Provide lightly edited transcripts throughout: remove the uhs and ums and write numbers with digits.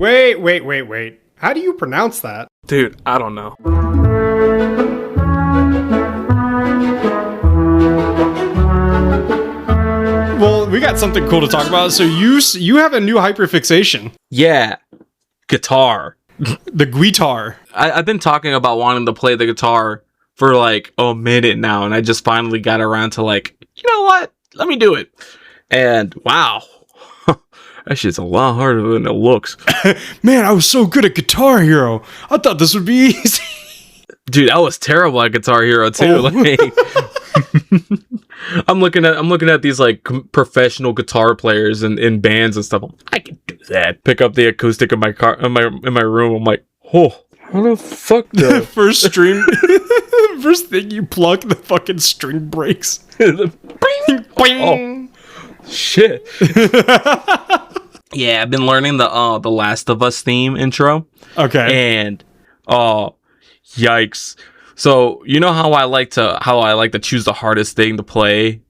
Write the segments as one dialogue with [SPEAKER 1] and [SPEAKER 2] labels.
[SPEAKER 1] Wait. How do you pronounce that?
[SPEAKER 2] Dude, I don't know.
[SPEAKER 1] Well, we got something cool to talk about. So you have a new hyperfixation.
[SPEAKER 2] Yeah. Guitar.
[SPEAKER 1] The guitar.
[SPEAKER 2] I've been talking about wanting to play the guitar for like a minute now, and I just finally got around to like, you know what? Let me do it. And wow. That shit's a lot harder than it looks.
[SPEAKER 1] Man, I was so good at Guitar Hero. I thought this would be easy.
[SPEAKER 2] Dude, I was terrible at Guitar Hero too.
[SPEAKER 1] Oh.
[SPEAKER 2] Like, I'm looking at these like professional guitar players in bands and stuff. I can do that. Pick up the acoustic in my car in my room. I'm like, oh, how the fuck the
[SPEAKER 1] first thing you pluck, the fucking string breaks.
[SPEAKER 2] Bing, oh, shit. Yeah, I've been learning the Last of Us theme intro.
[SPEAKER 1] Okay.
[SPEAKER 2] And yikes. So you know how I like to choose the hardest thing to play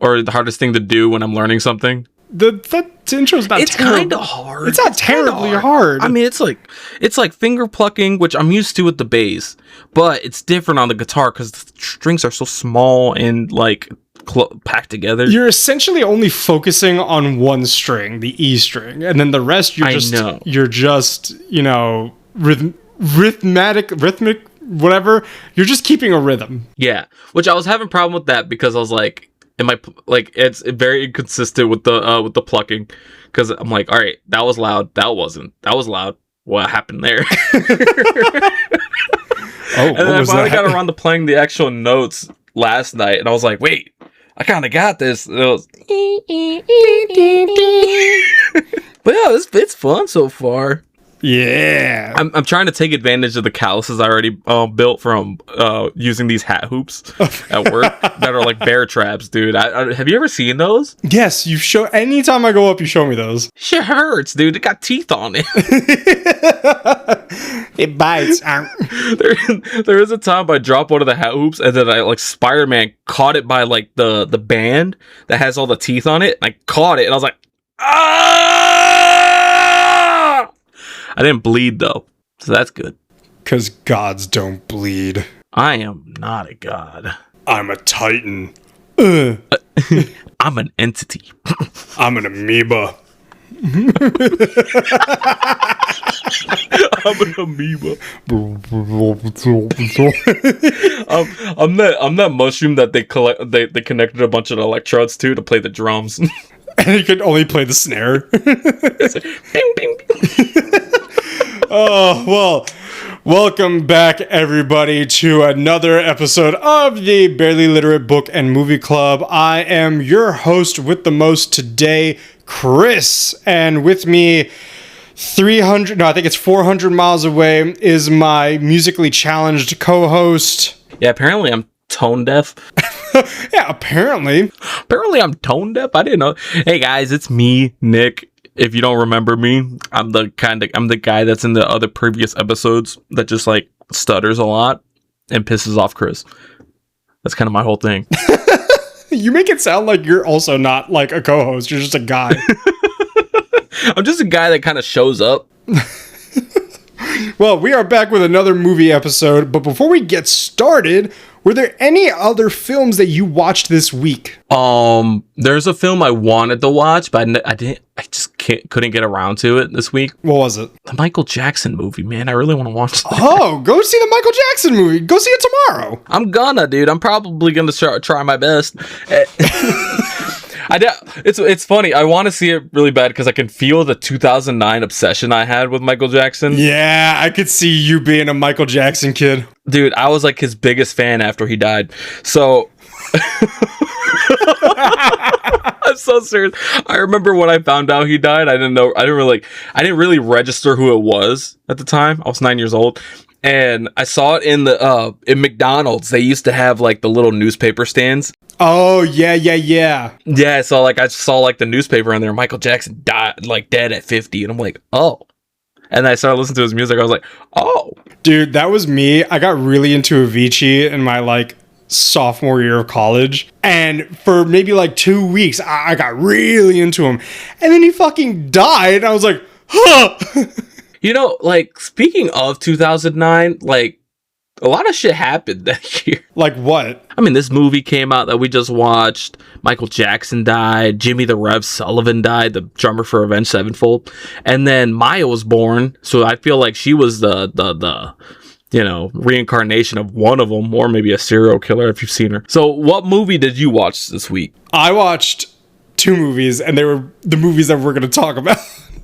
[SPEAKER 2] or the hardest thing to do when I'm learning something?
[SPEAKER 1] That intro's not
[SPEAKER 2] it's
[SPEAKER 1] terrible.
[SPEAKER 2] Kind of hard.
[SPEAKER 1] It's not terribly hard.
[SPEAKER 2] I mean, it's like finger plucking, which I'm used to with the bass, but it's different on the guitar because the strings are so small and like packed together.
[SPEAKER 1] You're essentially only focusing on one string, the E string, and then the rest you're just you know, rhythmic, whatever. You're just keeping a rhythm.
[SPEAKER 2] Yeah, which I was having a problem with that because I was like, it's very inconsistent with the plucking, because I'm like, all right, that was loud, that was loud. What happened there? And then I finally got around to playing the actual notes last night, and I was like, wait, I kind of got this. And it was but yeah, it's fun so far.
[SPEAKER 1] Yeah,
[SPEAKER 2] I'm trying to take advantage of the calluses I already built from using these hat hoops at work that are like bear traps, dude. Have you ever seen those?
[SPEAKER 1] Yes, you show. Anytime I go up, you show me those.
[SPEAKER 2] Shit hurts, dude. It got teeth on it.
[SPEAKER 1] It bites.
[SPEAKER 2] There is a time I dropped one of the hat hoops, and then I like Spider-Man caught it by like the band that has all the teeth on it. And I caught it, and I was like, ah! I didn't bleed though, so that's good.
[SPEAKER 1] 'Cause gods don't bleed.
[SPEAKER 2] I am not a god.
[SPEAKER 1] I'm a titan.
[SPEAKER 2] I'm an entity.
[SPEAKER 1] I'm an amoeba.
[SPEAKER 2] I'm an amoeba. I'm that mushroom that they connected a bunch of electrodes to play the drums.
[SPEAKER 1] And you could only play the snare.
[SPEAKER 2] Bing, bing, bing.
[SPEAKER 1] Oh, well, welcome back, everybody, to another episode of the Barely Literate Book and Movie Club. I am your host with the most today, Chris, and with me, 400 miles away, is my musically challenged co-host.
[SPEAKER 2] Yeah, apparently I'm tone deaf.
[SPEAKER 1] Yeah, apparently
[SPEAKER 2] I'm tone deaf. I didn't know. Hey guys, it's me, Nick. If you don't remember me, I'm the guy that's in the other previous episodes that just like stutters a lot and pisses off Chris. That's kind of my whole thing.
[SPEAKER 1] You make it sound like you're also not like a co-host. You're just a guy.
[SPEAKER 2] I'm just a guy that kind of shows up.
[SPEAKER 1] Well, we are back with another movie episode, but before we get started, were there any other films that you watched this week?
[SPEAKER 2] There's a film I wanted to watch, but I just couldn't get around to it this week.
[SPEAKER 1] What was it?
[SPEAKER 2] The Michael Jackson movie, man. I really want to watch that.
[SPEAKER 1] Oh, go see the Michael Jackson movie. Go see it tomorrow.
[SPEAKER 2] I'm gonna, dude. I'm probably gonna try my best. It's funny. I want to see it really bad because I can feel the 2009 obsession I had with Michael Jackson.
[SPEAKER 1] Yeah, I could see you being a Michael Jackson kid.
[SPEAKER 2] Dude, I was like his biggest fan after he died. So I'm so serious. I remember when I found out he died, I didn't really register who it was at the time. I was 9 years old. And I saw it in McDonald's. They used to have like the little newspaper stands.
[SPEAKER 1] Oh, yeah.
[SPEAKER 2] Yeah, so like I saw like the newspaper in there. Michael Jackson died, like dead at 50. And I'm like, oh. And I started listening to his music. I was like, oh. Dude,
[SPEAKER 1] that was me. I got really into Avicii in my like sophomore year of college. And for maybe like 2 weeks, I got really into him. And then he fucking died. And I was like,
[SPEAKER 2] You know, like, speaking of 2009, like, a lot of shit happened that year.
[SPEAKER 1] Like what?
[SPEAKER 2] I mean, this movie came out that we just watched. Michael Jackson died. Jimmy the Rev Sullivan died, the drummer for Avenged Sevenfold. And then Maya was born. So I feel like she was the reincarnation of one of them, or maybe a serial killer if you've seen her. So what movie did you watch this week?
[SPEAKER 1] I watched 2 movies, and they were the movies that we're going to talk about.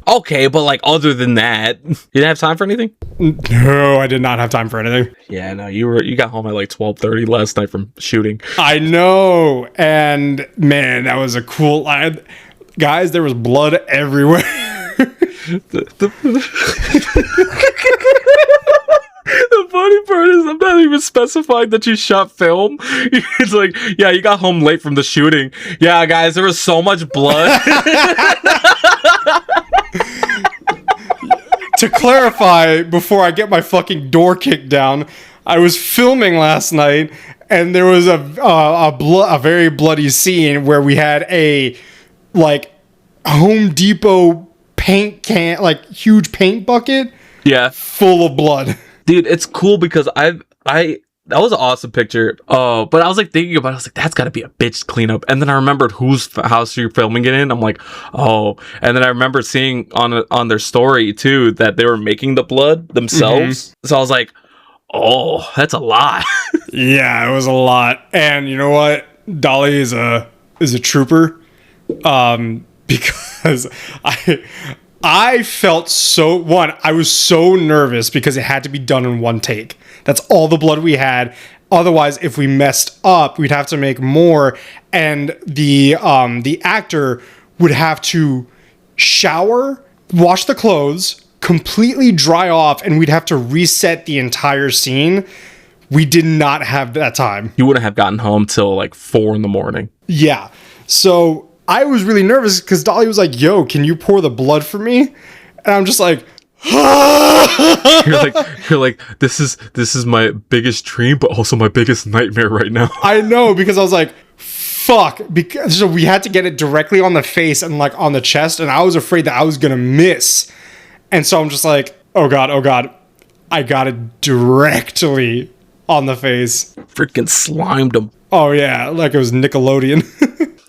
[SPEAKER 2] Okay, but like other than that, you didn't have time for anything?
[SPEAKER 1] No, I did not have time for anything.
[SPEAKER 2] Yeah, no, you got home at like 12:30 last night from shooting.
[SPEAKER 1] I know, and man, that was a cool. Guys, there was blood everywhere.
[SPEAKER 2] The funny part is I'm not even specifying that you shot film. It's like, yeah, you got home late from the shooting. Yeah, guys, there was so much blood.
[SPEAKER 1] To clarify, before I get my fucking door kicked down, I was filming last night, and there was a very bloody scene where we had a like Home Depot paint can, like huge paint bucket,
[SPEAKER 2] Yeah,
[SPEAKER 1] full of blood.
[SPEAKER 2] dude, it's cool because that was an awesome picture. But I was like thinking about it. I was like, that's got to be a bitch cleanup. And then I remembered whose house you're filming it in. I'm like, oh. And then I remember seeing on their story too that they were making the blood themselves. So I was like, oh, that's a lot.
[SPEAKER 1] Yeah, it was a lot. And you know what? Dolly is a trooper. Because I felt I was so nervous because it had to be done in one take. That's all the blood we had. Otherwise, if we messed up, we'd have to make more, and the actor would have to shower, wash the clothes, completely dry off, and we'd have to reset the entire scene. We did not have that time.
[SPEAKER 2] You wouldn't have gotten home till like 4 a.m.
[SPEAKER 1] Yeah. So I was really nervous because Dolly was like, yo, can you pour the blood for me? And I'm just like,
[SPEAKER 2] you're like, this is my biggest dream, but also my biggest nightmare right now.
[SPEAKER 1] I know, because I was like, fuck. So we had to get it directly on the face and like on the chest, and I was afraid that I was going to miss. And so I'm just like, oh God. I got it directly on the face.
[SPEAKER 2] Freaking slimed him.
[SPEAKER 1] Oh yeah, like it was Nickelodeon.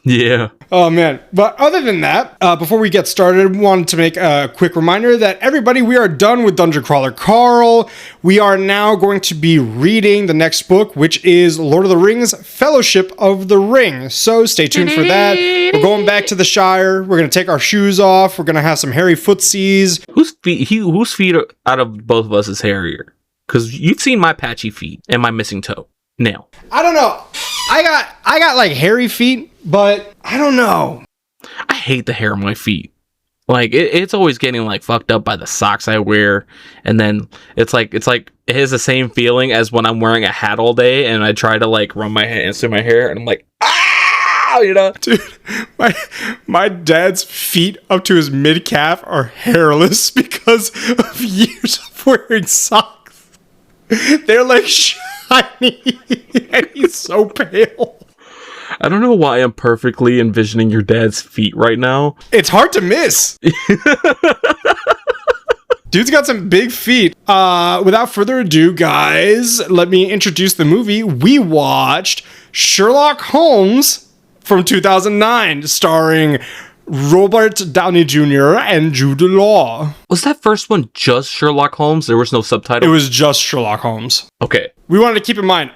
[SPEAKER 2] Yeah.
[SPEAKER 1] Oh man. But other than that, before we get started, I wanted to make a quick reminder that everybody, we are done with Dungeon Crawler Carl. We are now going to be reading the next book, which is Lord of the Rings, Fellowship of the Ring. So stay tuned for that. We're going back to the Shire. We're going to take our shoes off. We're going to have some hairy footsies.
[SPEAKER 2] Whose feet out of both of us is hairier? Because you've seen my patchy feet and my missing toe. Nail.
[SPEAKER 1] I don't know. I got like hairy feet, but I don't know.
[SPEAKER 2] I hate the hair on my feet. Like it's always getting like fucked up by the socks I wear, and then it's like it has the same feeling as when I'm wearing a hat all day and I try to like run my hands through my hair and I'm like, ah, you know,
[SPEAKER 1] dude. My dad's feet up to his mid calf are hairless because of years of wearing socks. They're like shiny, and he's so pale.
[SPEAKER 2] I don't know why I'm perfectly envisioning your dad's feet right now.
[SPEAKER 1] It's hard to miss. Dude's got some big feet. Without further ado, guys, let me introduce the movie. We watched Sherlock Holmes from 2009, starring Robert Downey Jr. and Jude Law.
[SPEAKER 2] Was that first one just Sherlock Holmes? There was no subtitle?
[SPEAKER 1] It was just Sherlock Holmes.
[SPEAKER 2] Okay.
[SPEAKER 1] We wanted to keep in mind,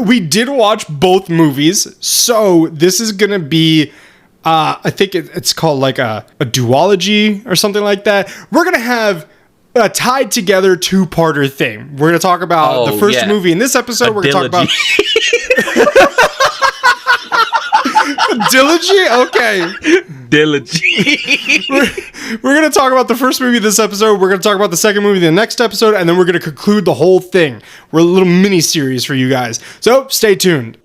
[SPEAKER 1] we did watch both movies, so this is gonna be I think it's called like a duology or something like that. We're gonna have a tied together two-parter thing. We're gonna talk about the first movie in this episode. We're gonna talk about Dilogy? Okay.
[SPEAKER 2] Dilogy.
[SPEAKER 1] We're going to talk about the first movie this episode. We're going to talk about the second movie the next episode. And then we're going to conclude the whole thing. We're a little mini series for you guys. So stay tuned.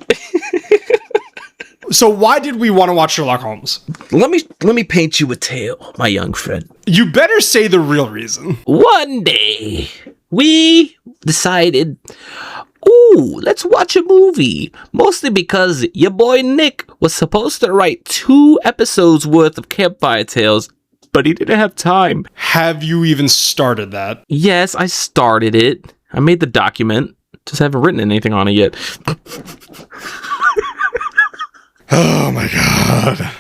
[SPEAKER 1] So why did we want to watch Sherlock Holmes?
[SPEAKER 2] Let me paint you a tale, my young friend.
[SPEAKER 1] You better say the real reason.
[SPEAKER 2] One day, we decided ooh, let's watch a movie. Mostly because your boy Nick was supposed to write 2 episodes worth of Campfire Tales, but he didn't have time.
[SPEAKER 1] Have you even started that?
[SPEAKER 2] Yes, I started it. I made the document. Just haven't written anything on it yet.
[SPEAKER 1] Oh my god.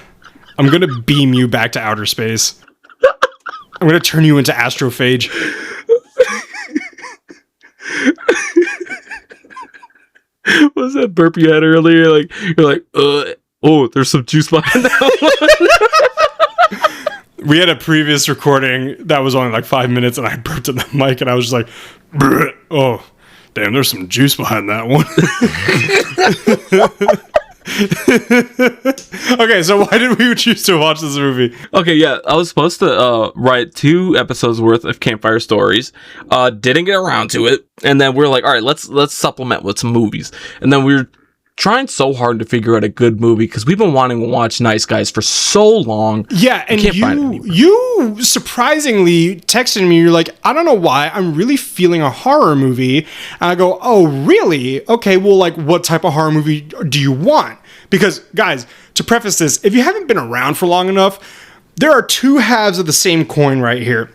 [SPEAKER 1] I'm gonna beam you back to outer space. I'm gonna turn you into astrophage.
[SPEAKER 2] What was that burp you had earlier? Like, you're like, oh, there's some juice behind that one.
[SPEAKER 1] We had a previous recording that was only like 5 minutes, and I burped in the mic, and I was just like, "Bleh. Oh, damn, there's some juice behind that one." Okay, so why did we choose to watch this movie?
[SPEAKER 2] Okay, yeah, I was supposed to write 2 episodes worth of Campfire Stories. Didn't get around to it, and then we're like, all right, let's supplement with some movies. And then we were trying so hard to figure out a good movie because we've been wanting to watch Nice Guys for so long.
[SPEAKER 1] Yeah, and you surprisingly texted me. You're like, I don't know why, I'm really feeling a horror movie. And I go, oh, really? Okay, well, like, what type of horror movie do you want? Because, guys, to preface this, if you haven't been around for long enough, there are 2 halves of the same coin right here.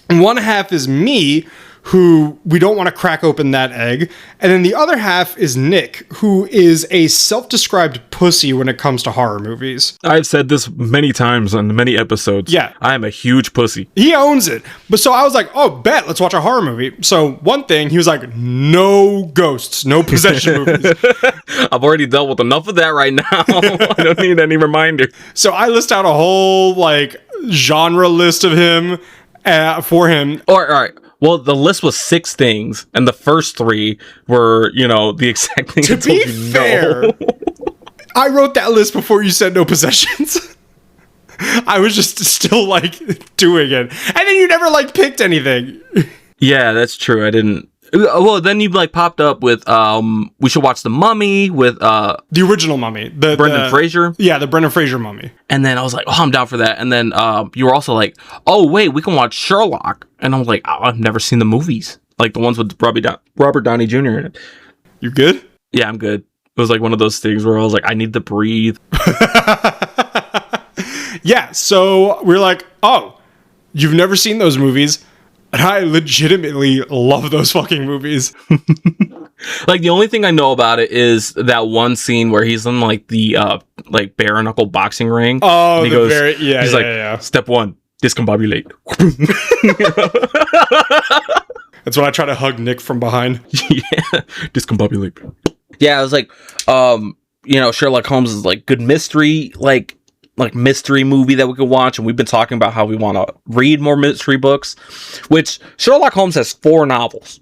[SPEAKER 1] And one half is me, who we don't want to crack open that egg. And then the other half is Nick, who is a self-described pussy when it comes to horror movies.
[SPEAKER 2] I've said this many times on many episodes.
[SPEAKER 1] Yeah.
[SPEAKER 2] I am a huge pussy.
[SPEAKER 1] He owns it. But so I was like, oh, bet, let's watch a horror movie. So one thing, he was like, no ghosts, no possession movies.
[SPEAKER 2] I've already dealt with enough of that right now. I don't need any reminder.
[SPEAKER 1] So I list out a whole, like, genre list of him for him.
[SPEAKER 2] All right. Well, the list was 6 things, and the first 3 were, the exact thing.
[SPEAKER 1] To be fair, I wrote that list before you said no possessions. I was just still, like, doing it. And then you never, like, picked anything.
[SPEAKER 2] Yeah, that's true. I didn't. Well, then you, like, popped up with, we should watch The Mummy with,
[SPEAKER 1] the original Mummy.
[SPEAKER 2] Brendan Fraser.
[SPEAKER 1] Yeah, the Brendan Fraser Mummy.
[SPEAKER 2] And then I was like, oh, I'm down for that. And then, you were also like, oh, wait, we can watch Sherlock. And I'm like, oh, I've never seen the movies. Like, the ones with Robert Downey Jr. in it.
[SPEAKER 1] You good?
[SPEAKER 2] Yeah, I'm good. It was like one of those things where I was like, I need to breathe.
[SPEAKER 1] Yeah, so we're like, oh, you've never seen those movies. And I legitimately love those fucking movies.
[SPEAKER 2] Like, the only thing I know about it is that one scene where he's in, like, the, like, bare knuckle boxing ring.
[SPEAKER 1] Oh,
[SPEAKER 2] and he goes, he's like,
[SPEAKER 1] yeah.
[SPEAKER 2] Step 1, discombobulate.
[SPEAKER 1] That's when I try to hug Nick from behind.
[SPEAKER 2] Yeah, discombobulate. Yeah, I was like, Sherlock Holmes is, like, good mystery, like mystery movie that we could watch, and we've been talking about how we want to read more mystery books, which Sherlock Holmes has 4 novels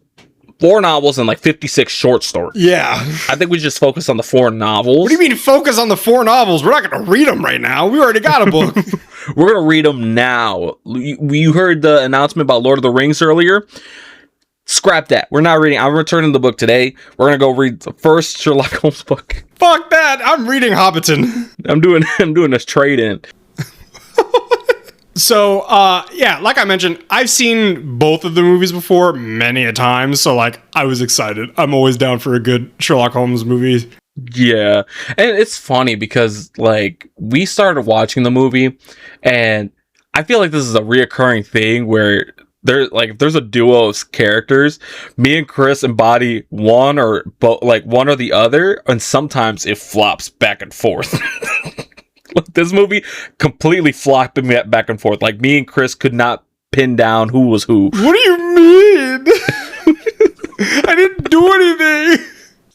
[SPEAKER 2] and like 56 short stories.
[SPEAKER 1] Yeah.
[SPEAKER 2] I think we just focus on the 4 novels.
[SPEAKER 1] What do you mean focus on the 4 novels? We're not going to read them right now. We already got a book.
[SPEAKER 2] We're going to read them now. You heard the announcement about Lord of the Rings earlier. Scrap that. We're not reading. I'm returning the book today. We're going to go read the first Sherlock Holmes book.
[SPEAKER 1] Fuck that. I'm reading Hobbiton.
[SPEAKER 2] I'm doing this trade-in.
[SPEAKER 1] So, yeah, like I mentioned, I've seen both of the movies before many a time. So, like, I was excited. I'm always down for a good Sherlock Holmes movie.
[SPEAKER 2] Yeah. And it's funny because, like, we started watching the movie, and I feel like this is a reoccurring thing where there's a duo of characters. Me and Chris embody one or both, like one or the other, and sometimes it flops back and forth. Like, this movie completely flopped back and forth. Like, me and Chris could not pin down who was who.
[SPEAKER 1] What do you mean? I didn't do anything.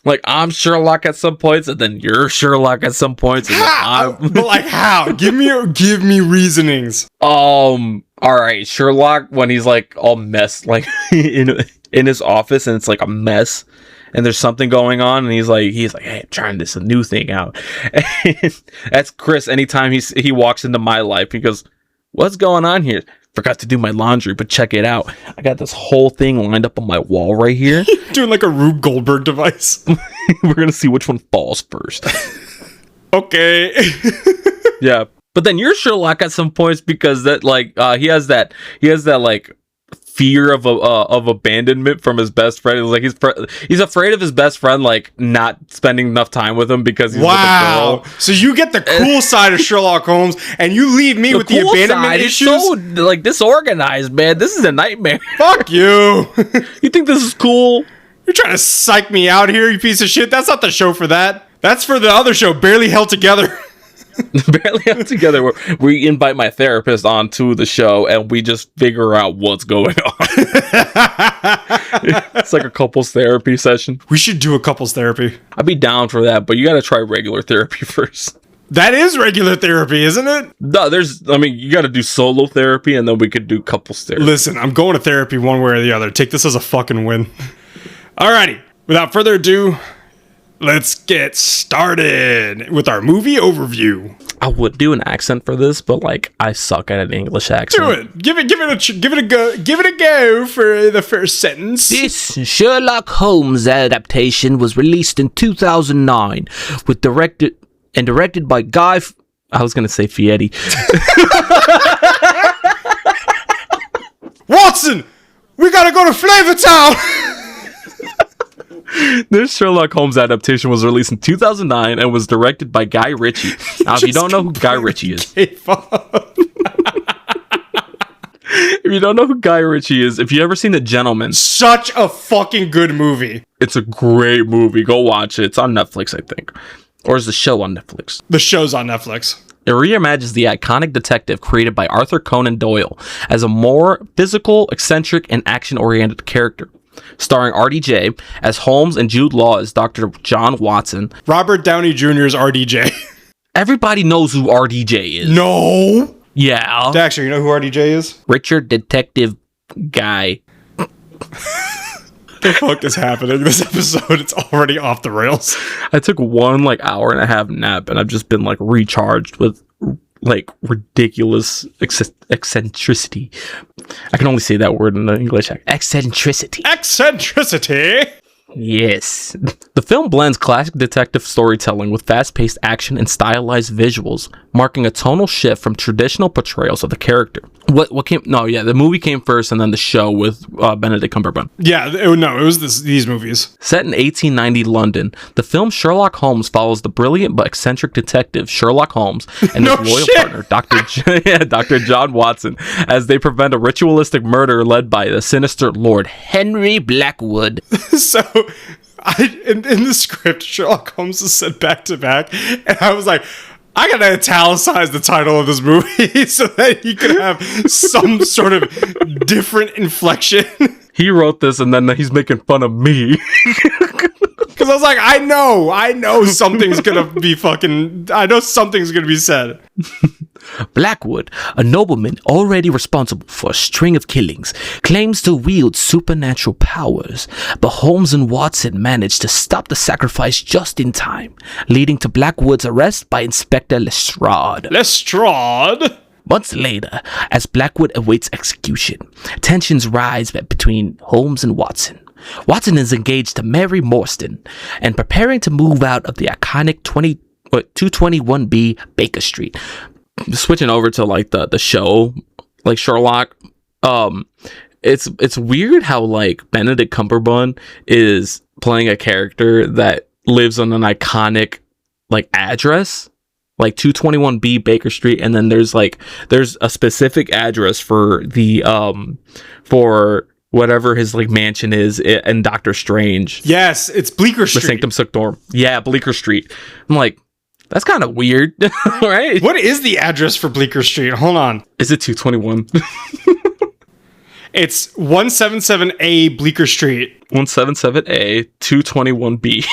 [SPEAKER 2] Like, I'm Sherlock at some points, and then you're Sherlock at some points. And
[SPEAKER 1] how? But like, how? Give me reasonings.
[SPEAKER 2] All right, Sherlock, when he's like all messed, like in his office, and it's like a mess, and there's something going on, and he's like, hey, I'm trying this new thing out. And that's Chris. Anytime he walks into my life, he goes, what's going on here? Forgot to do my laundry, but check it out. I got this whole thing lined up on my wall right here.
[SPEAKER 1] Doing like a Rube Goldberg device.
[SPEAKER 2] We're gonna see which one falls first.
[SPEAKER 1] Okay. Yeah.
[SPEAKER 2] But then you're Sherlock at some points because that, like, he has that like fear of abandonment from his best friend. It was like he's afraid of his best friend like not spending enough time with him because he's with a girl.
[SPEAKER 1] So you get the cool side of Sherlock Holmes, and you leave me with the abandonment issues.
[SPEAKER 2] So like disorganized, man. This is a nightmare.
[SPEAKER 1] Fuck you.
[SPEAKER 2] You think this is cool?
[SPEAKER 1] You're trying to psych me out here, you piece of shit. That's not the show for that. That's for the other show, Barely Held Together.
[SPEAKER 2] Barely Held Together, where we invite my therapist onto the show and we just figure out what's going on. It's like a couples therapy session.
[SPEAKER 1] We should do a couples therapy.
[SPEAKER 2] I'd be down for that, but you gotta try regular therapy first.
[SPEAKER 1] That is regular therapy, isn't it?
[SPEAKER 2] No, you gotta do solo therapy and then we could do couples therapy.
[SPEAKER 1] Listen, I'm going to therapy one way or the other. Take this as a fucking win. Alrighty, without further ado, let's get started with our movie overview.
[SPEAKER 2] I would do an accent for this, but like I suck at an English accent.
[SPEAKER 1] Do it. Give it a go for the first sentence.
[SPEAKER 3] This Sherlock Holmes adaptation was released in 2009, directed by Guy. I was gonna say Fieri.
[SPEAKER 1] Watson, we gotta go to Flavor Town.
[SPEAKER 2] This Sherlock Holmes adaptation was released in 2009 and was directed by Guy Ritchie. Now, if you don't know who Guy Ritchie is, if you don't know who Guy Ritchie is, if you ever seen The Gentleman,
[SPEAKER 1] such a fucking good movie.
[SPEAKER 2] It's a great movie. Go watch it. It's on Netflix, I think, or is the show on Netflix?
[SPEAKER 1] The show's on Netflix.
[SPEAKER 2] It reimagines the iconic detective created by Arthur Conan Doyle as a more physical, eccentric, and action-oriented character. Starring RDJ as Holmes and Jude Law as Dr. John Watson.
[SPEAKER 1] Robert Downey Jr. is RDJ.
[SPEAKER 2] Everybody knows who RDJ is.
[SPEAKER 1] No.
[SPEAKER 2] Yeah.
[SPEAKER 1] Daxter, you know who RDJ is?
[SPEAKER 3] Richard Detective Guy.
[SPEAKER 1] The fuck is happening this episode? It's already off the rails.
[SPEAKER 2] I took one hour and a half nap and I've just been recharged with ridiculous eccentricity. I can only say that word in the English.
[SPEAKER 3] Eccentricity.
[SPEAKER 1] Eccentricity?
[SPEAKER 3] Yes.
[SPEAKER 2] The film blends classic detective storytelling with fast-paced action and stylized visuals, marking a tonal shift from traditional portrayals of the character. The movie came first and then the show with Benedict Cumberbatch.
[SPEAKER 1] Yeah, it was these movies.
[SPEAKER 2] Set in 1890 London, the film Sherlock Holmes follows the brilliant but eccentric detective Sherlock Holmes and his loyal partner, Dr. John Watson, as they prevent a ritualistic murder led by the sinister Lord
[SPEAKER 3] Henry Blackwood.
[SPEAKER 1] So, in the script, Sherlock Holmes is said back to back, and I was like, I gotta italicize the title of this movie so that he could have some sort of different inflection.
[SPEAKER 2] He wrote this and then he's making fun of me.
[SPEAKER 1] Because I was like, I know something's gonna be something's gonna be said.
[SPEAKER 3] Blackwood, a nobleman already responsible for a string of killings, claims to wield supernatural powers, but Holmes and Watson manage to stop the sacrifice just in time, leading to Blackwood's arrest by Inspector Lestrade. Months later, as Blackwood awaits execution, tensions rise between Holmes and Watson. Watson is engaged to Mary Morstan and preparing to move out of the iconic 221B Baker Street.
[SPEAKER 2] Switching over to the show, Sherlock, it's weird how Benedict Cumberbatch is playing a character that lives on an iconic address, 221B Baker Street, and then there's a specific address for the for whatever his mansion is in Doctor Strange.
[SPEAKER 1] Yes, it's Bleecker Street.
[SPEAKER 2] The Sanctum Sanctorum. Yeah, Bleecker Street. I'm like, that's kind of weird, right?
[SPEAKER 1] What is the address for Bleecker Street? Hold on.
[SPEAKER 2] Is it 221?
[SPEAKER 1] It's 177A Bleecker Street.
[SPEAKER 2] 177A 221B.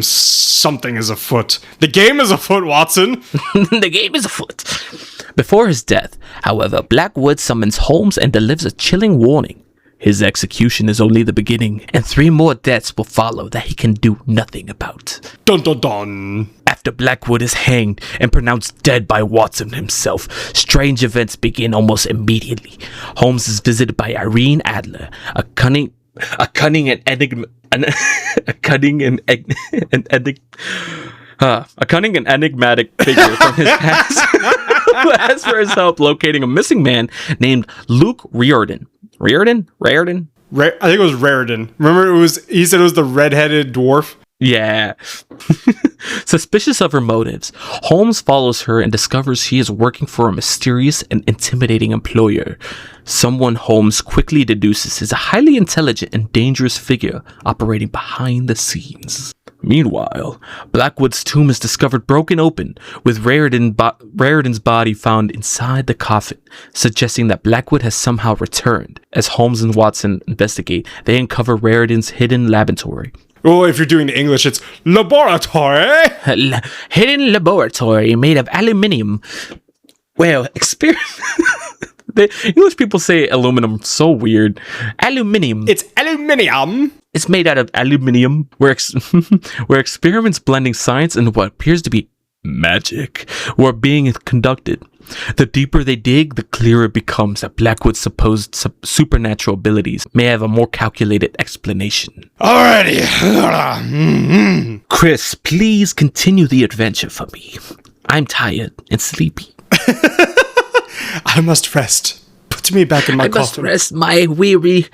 [SPEAKER 1] Something is afoot. The game is afoot, Watson.
[SPEAKER 3] The game is afoot. Before his death, however, Blackwood summons Holmes and delivers a chilling warning. His execution is only the beginning, and 3 more deaths will follow that he can do nothing about.
[SPEAKER 1] Dun dun dun.
[SPEAKER 3] After Blackwood is hanged and pronounced dead by Watson himself, strange events begin almost immediately. Holmes is visited by Irene Adler, a cunning and enigmatic figure from his past. who asks for his help locating a missing man named Luke Riordan. Riordan?
[SPEAKER 1] I think it was Raridan. Remember, he said it was the redheaded dwarf.
[SPEAKER 3] Yeah. Suspicious of her motives, Holmes follows her and discovers she is working for a mysterious and intimidating employer. Someone Holmes quickly deduces is a highly intelligent and dangerous figure operating behind the scenes. Meanwhile, Blackwood's tomb is discovered broken open, with Raridan's body found inside the coffin, suggesting that Blackwood has somehow returned. As Holmes and Watson investigate, they uncover Raridan's hidden laboratory.
[SPEAKER 1] Well, if you're doing the English, it's laboratory.
[SPEAKER 3] Hidden laboratory made of aluminium. Well, the English people say aluminum so weird. Aluminium.
[SPEAKER 1] It's aluminium.
[SPEAKER 3] It's made out of aluminium, where experiments blending science and what appears to be magic were being conducted. The deeper they dig, the clearer it becomes that Blackwood's supposed supernatural abilities may have a more calculated explanation.
[SPEAKER 1] Alrighty.
[SPEAKER 3] Chris, please continue the adventure for me. I'm tired and sleepy.
[SPEAKER 1] I must rest. Put me back in my coffin.
[SPEAKER 3] I must rest my weary.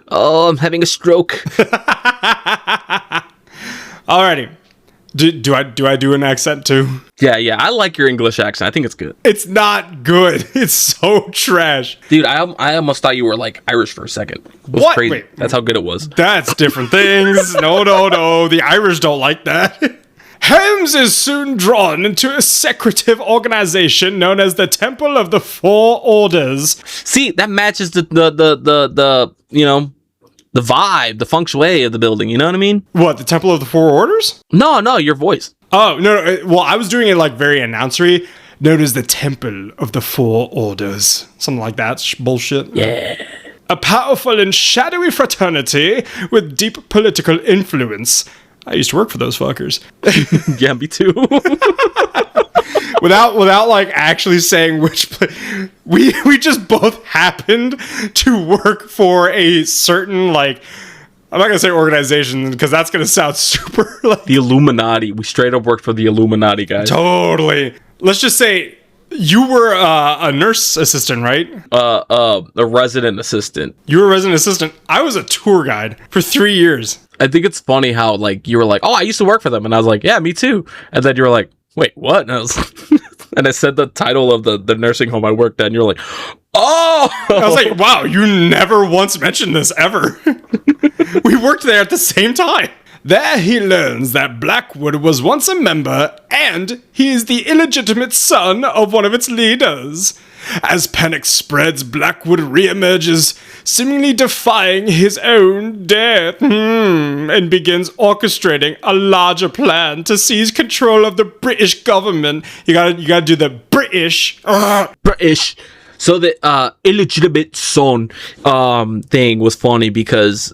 [SPEAKER 3] Oh, I'm having a stroke.
[SPEAKER 1] Alrighty. Do I do an accent too?
[SPEAKER 2] Yeah, I like your English accent. I think it's good.
[SPEAKER 1] It's not good. It's so trash.
[SPEAKER 2] Dude, I almost thought you were like Irish for a second. It was
[SPEAKER 1] What?
[SPEAKER 2] crazy.
[SPEAKER 1] Wait.
[SPEAKER 2] That's how good it was.
[SPEAKER 1] That's different things. No. The Irish don't like that. Holmes is soon drawn into a secretive organization known as the Temple of the Four Orders.
[SPEAKER 2] See, that matches the the vibe, the feng shui of the building. You know what I mean?
[SPEAKER 1] What, the Temple of the Four Orders?
[SPEAKER 2] No, your voice.
[SPEAKER 1] Oh, no. Well, I was doing it like very announcery, known as the Temple of the Four Orders. Something like that. Bullshit.
[SPEAKER 3] Yeah.
[SPEAKER 1] A powerful and shadowy fraternity with deep political influence. I used to work for those fuckers.
[SPEAKER 2] Yeah, me too.
[SPEAKER 1] without like actually saying which we just both happened to work for a certain, like, I'm not gonna say organization because that's gonna sound super like
[SPEAKER 2] The Illuminati. We straight up worked for the Illuminati, guys.
[SPEAKER 1] totally. Let's just say you were a nurse assistant, right?
[SPEAKER 2] A resident assistant.
[SPEAKER 1] You were a resident assistant. I was a tour guide for 3 years.
[SPEAKER 2] I think it's funny how like you were like, oh, I used to work for them, and I was like, yeah, me too. And then you were like, wait, what? And I was and I said the title of the nursing home I worked at, and you're like, oh!
[SPEAKER 1] I was like, wow, you never once mentioned this ever. We worked there at the same time. There he learns that Blackwood was once a member, and he is the illegitimate son of one of its leaders. As panic spreads, Blackwood reemerges, seemingly defying his own death, and begins orchestrating a larger plan to seize control of the British government. You gotta do the British.
[SPEAKER 2] British. So the illegitimate son thing was funny because,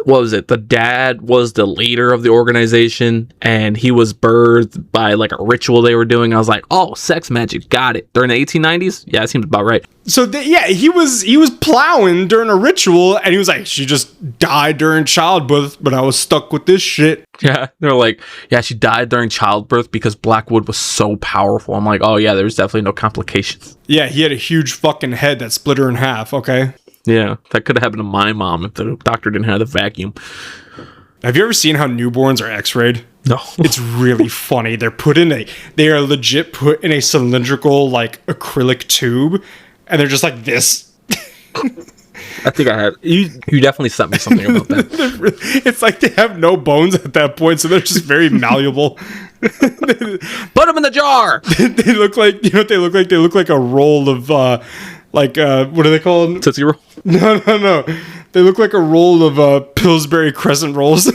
[SPEAKER 2] what was it? The dad was the leader of the organization, and he was birthed by like a ritual they were doing. I was like, oh, sex magic, got it. During the 1890s? Yeah, it seems about right.
[SPEAKER 1] So he was plowing during a ritual, and he was like, she just died during childbirth, but I was stuck with this shit.
[SPEAKER 2] Yeah, they're like, yeah, she died during childbirth because Blackwood was so powerful. I'm like, oh yeah, there's definitely no complications.
[SPEAKER 1] Yeah, he had a huge fucking head that split her in half, okay?
[SPEAKER 2] Yeah, that could have happened to my mom if the doctor didn't have the vacuum.
[SPEAKER 1] Have you ever seen how newborns are x-rayed?
[SPEAKER 2] No.
[SPEAKER 1] It's really funny. They are legit put in a cylindrical, like, acrylic tube, and they're just like this.
[SPEAKER 2] I think I had. You definitely sent me something about that.
[SPEAKER 1] It's like they have no bones at that point, so they're just very malleable.
[SPEAKER 2] Put them in the jar!
[SPEAKER 1] They look like, you know what they look like? They look like a roll of, what are they called?
[SPEAKER 2] Tootsie Roll?
[SPEAKER 1] No. They look like a roll of Pillsbury Crescent rolls.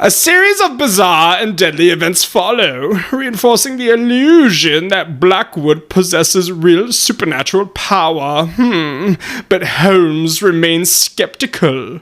[SPEAKER 1] A series of bizarre and deadly events follow, reinforcing the illusion that Blackwood possesses real supernatural power. But Holmes remains skeptical.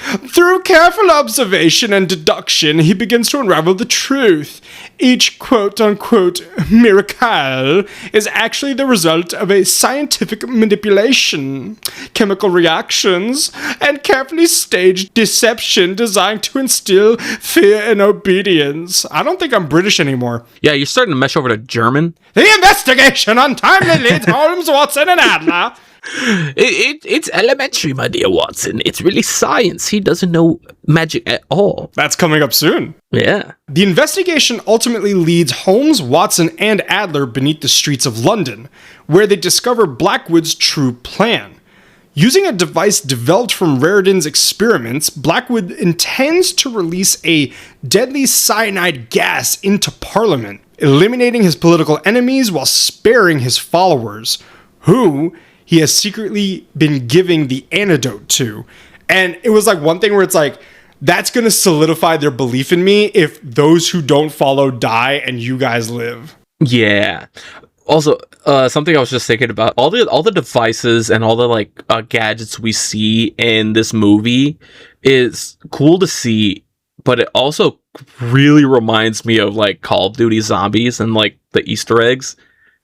[SPEAKER 1] Through careful observation and deduction, he begins to unravel the truth. Each quote-unquote miracle is actually the result of a scientific manipulation, chemical reactions, and carefully staged deception designed to instill fear and obedience. I don't think I'm British anymore.
[SPEAKER 2] Yeah, you're starting to mesh over to German.
[SPEAKER 1] The investigation untimely leads Holmes, Watson, and Adler.
[SPEAKER 3] It's elementary, my dear Watson. It's really science. He doesn't know magic at all.
[SPEAKER 1] That's coming up soon.
[SPEAKER 3] Yeah.
[SPEAKER 1] The investigation ultimately leads Holmes, Watson, and Adler beneath the streets of London, where they discover Blackwood's true plan. Using a device developed from Raridan's experiments, Blackwood intends to release a deadly cyanide gas into Parliament, eliminating his political enemies while sparing his followers, who he has secretly been giving the antidote to. And it was like one thing where it's like, that's going to solidify their belief in me if those who don't follow die and you guys live.
[SPEAKER 2] Yeah. Also, something I was just thinking about, all the devices and all the gadgets we see in this movie is cool to see, but it also really reminds me of like Call of Duty Zombies and like the Easter eggs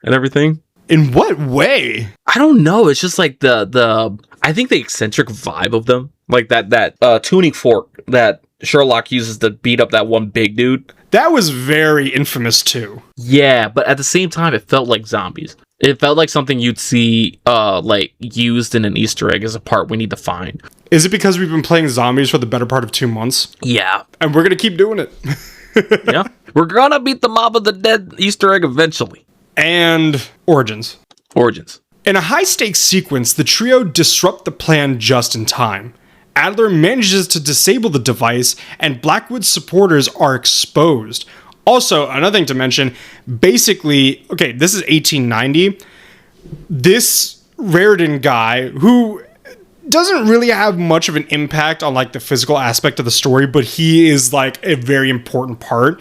[SPEAKER 2] and everything.
[SPEAKER 1] In what way?
[SPEAKER 2] I don't know. It's just like I think the eccentric vibe of them, like that tuning fork that Sherlock uses to beat up that one big dude.
[SPEAKER 1] That was very infamous too.
[SPEAKER 2] Yeah, but at the same time, it felt like zombies. It felt like something you'd see like used in an Easter egg as a part we need to find.
[SPEAKER 1] Is it because we've been playing zombies for the better part of 2 months?
[SPEAKER 2] Yeah.
[SPEAKER 1] And we're going to keep doing it.
[SPEAKER 2] Yeah. We're gonna beat the mob of the dead Easter egg eventually.
[SPEAKER 1] And origins. In a high-stakes sequence, the trio disrupt the plan just in time. Adler manages to disable the device, and Blackwood's supporters are exposed. Also, another thing to mention, basically, okay, this is 1890. This Raridan guy, who doesn't really have much of an impact on like the physical aspect of the story, but he is like a very important part.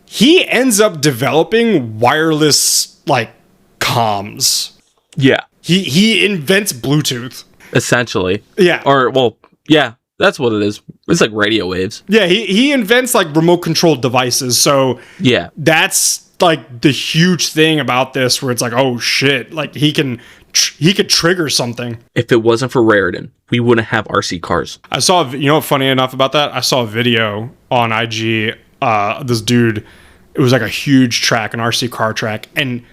[SPEAKER 1] He ends up developing wireless like comms.
[SPEAKER 2] Yeah.
[SPEAKER 1] He invents Bluetooth.
[SPEAKER 2] Essentially.
[SPEAKER 1] Yeah.
[SPEAKER 2] Or, well, yeah, that's what it is. It's like radio waves.
[SPEAKER 1] Yeah, he invents like remote controlled devices. So
[SPEAKER 2] yeah,
[SPEAKER 1] that's like the huge thing about this, where it's like, oh shit, like he could trigger something.
[SPEAKER 2] If it wasn't for Raridan, we wouldn't have RC cars.
[SPEAKER 1] I saw, you know, funny enough about that, I saw a video on IG. This dude, it was like a huge track, an RC car track, and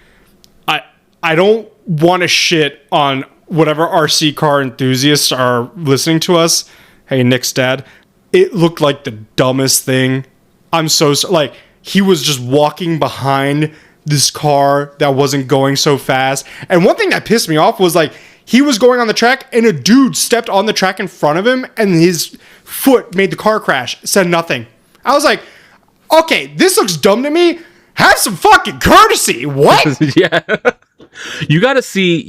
[SPEAKER 1] I don't want to shit on whatever RC car enthusiasts are listening to us. Hey, Nick's dad. It looked like the dumbest thing. I'm so like, he was just walking behind this car that wasn't going so fast. And one thing that pissed me off was like, he was going on the track and a dude stepped on the track in front of him and his foot made the car crash. Said nothing. I was like, okay, this looks dumb to me. Have some fucking courtesy. What?
[SPEAKER 2] Yeah. You gotta see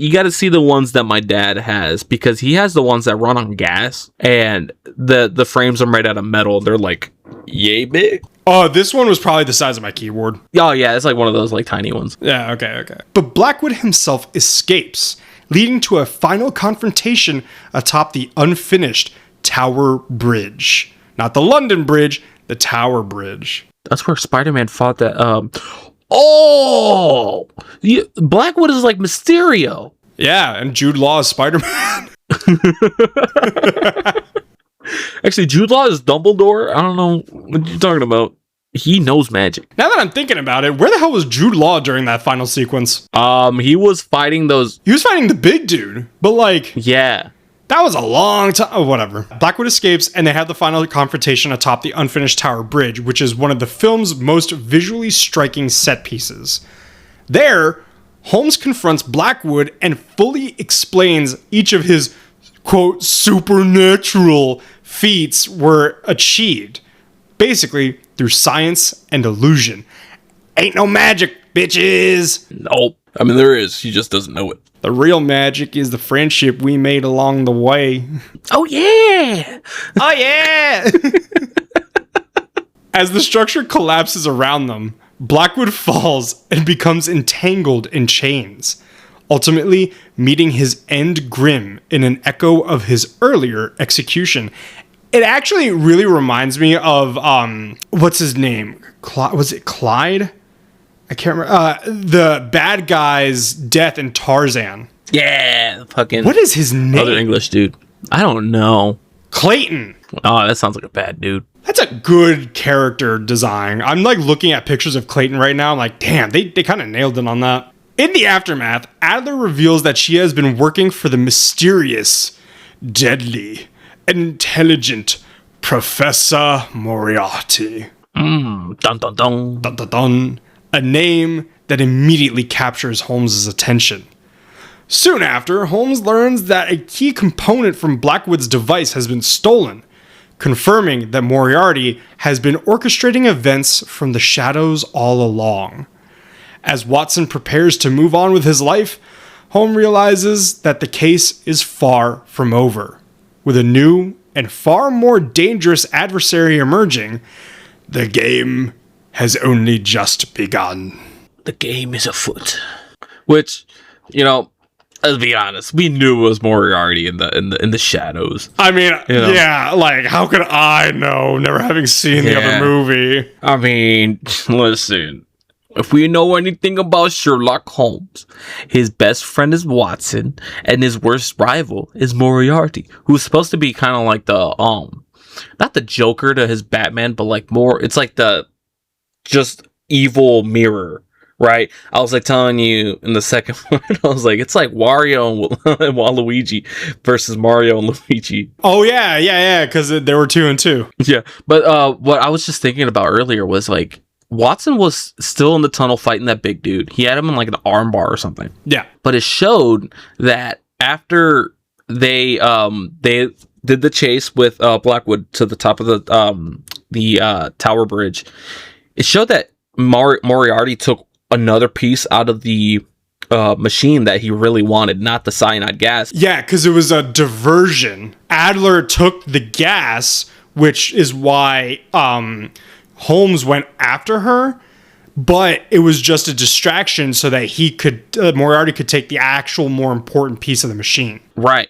[SPEAKER 2] the ones that my dad has, because he has the ones that run on gas, and the frames are made out of metal. They're like yay big.
[SPEAKER 1] Oh, this one was probably the size of my keyboard.
[SPEAKER 2] Oh yeah, it's like one of those like tiny ones.
[SPEAKER 1] Yeah, okay. But Blackwood himself escapes, leading to a final confrontation atop the unfinished Tower Bridge. Not the London Bridge, the Tower Bridge.
[SPEAKER 2] That's where Spider-Man fought that. Oh, Blackwood is like Mysterio.
[SPEAKER 1] Yeah, and Jude Law is Spider-Man.
[SPEAKER 2] Actually, Jude Law is Dumbledore. I don't know what you're talking about. He knows magic.
[SPEAKER 1] Now that I'm thinking about it, where the hell was Jude Law during that final sequence?
[SPEAKER 2] He was fighting those.
[SPEAKER 1] He was fighting the big dude, but like,
[SPEAKER 2] yeah.
[SPEAKER 1] That was a long time. Oh, whatever. Blackwood escapes, and they have the final confrontation atop the unfinished Tower Bridge, which is one of the film's most visually striking set pieces. There, Holmes confronts Blackwood and fully explains each of his, quote, supernatural feats were achieved, basically through science and illusion. Ain't no magic, bitches!
[SPEAKER 2] Nope. I mean, there is. He just doesn't know it.
[SPEAKER 1] The real magic is the friendship we made along the way.
[SPEAKER 2] Oh, yeah!
[SPEAKER 1] Oh, yeah! As the structure collapses around them, Blackwood falls and becomes entangled in chains, ultimately meeting his end grim in an echo of his earlier execution. It actually really reminds me of what's his name? Was it Clyde? I can't remember. The bad guy's death in Tarzan.
[SPEAKER 3] Yeah, fucking.
[SPEAKER 1] What is his name?
[SPEAKER 3] Other English dude. I don't know.
[SPEAKER 1] Clayton.
[SPEAKER 3] Oh, that sounds like a bad dude.
[SPEAKER 1] That's a good character design. I'm like looking at pictures of Clayton right now. I'm like, damn, they kind of nailed it on that. In the aftermath, Adler reveals that she has been working for the mysterious, deadly, intelligent Professor Moriarty.
[SPEAKER 3] Dun dun dun.
[SPEAKER 1] Dun, dun, dun. A name that immediately captures Holmes's attention. Soon after, Holmes learns that a key component from Blackwood's device has been stolen, confirming that Moriarty has been orchestrating events from the shadows all along. As Watson prepares to move on with his life, Holmes realizes that the case is far from over. With a new and far more dangerous adversary emerging, the game has only just begun.
[SPEAKER 3] The game is afoot. Which, you know, let's be honest, we knew it was Moriarty in the shadows.
[SPEAKER 1] I mean, yeah, like, how could I know, never having seen the other movie?
[SPEAKER 3] I mean, listen, if we know anything about Sherlock Holmes, his best friend is Watson, and his worst rival is Moriarty, who's supposed to be kind of like the, not the Joker to his Batman, but like more, it's like the just evil mirror. Right, I was like telling you in the second one, I was like, it's like Wario and Waluigi versus Mario and Luigi.
[SPEAKER 1] Oh yeah, because there were 2 and 2.
[SPEAKER 3] Yeah, but what I was just thinking about earlier was like Watson was still in the tunnel fighting that big dude. He had him in like an arm bar or something.
[SPEAKER 1] Yeah, but
[SPEAKER 3] it showed that after they did the chase with Blackwood to the top of the Tower Bridge, it showed that Moriarty took another piece out of the machine that he really wanted, not the cyanide gas.
[SPEAKER 1] Yeah, because it was a diversion. Adler took the gas, which is why Holmes went after her, but it was just a distraction so that he could, Moriarty could take the actual more important piece of the machine.
[SPEAKER 3] Right.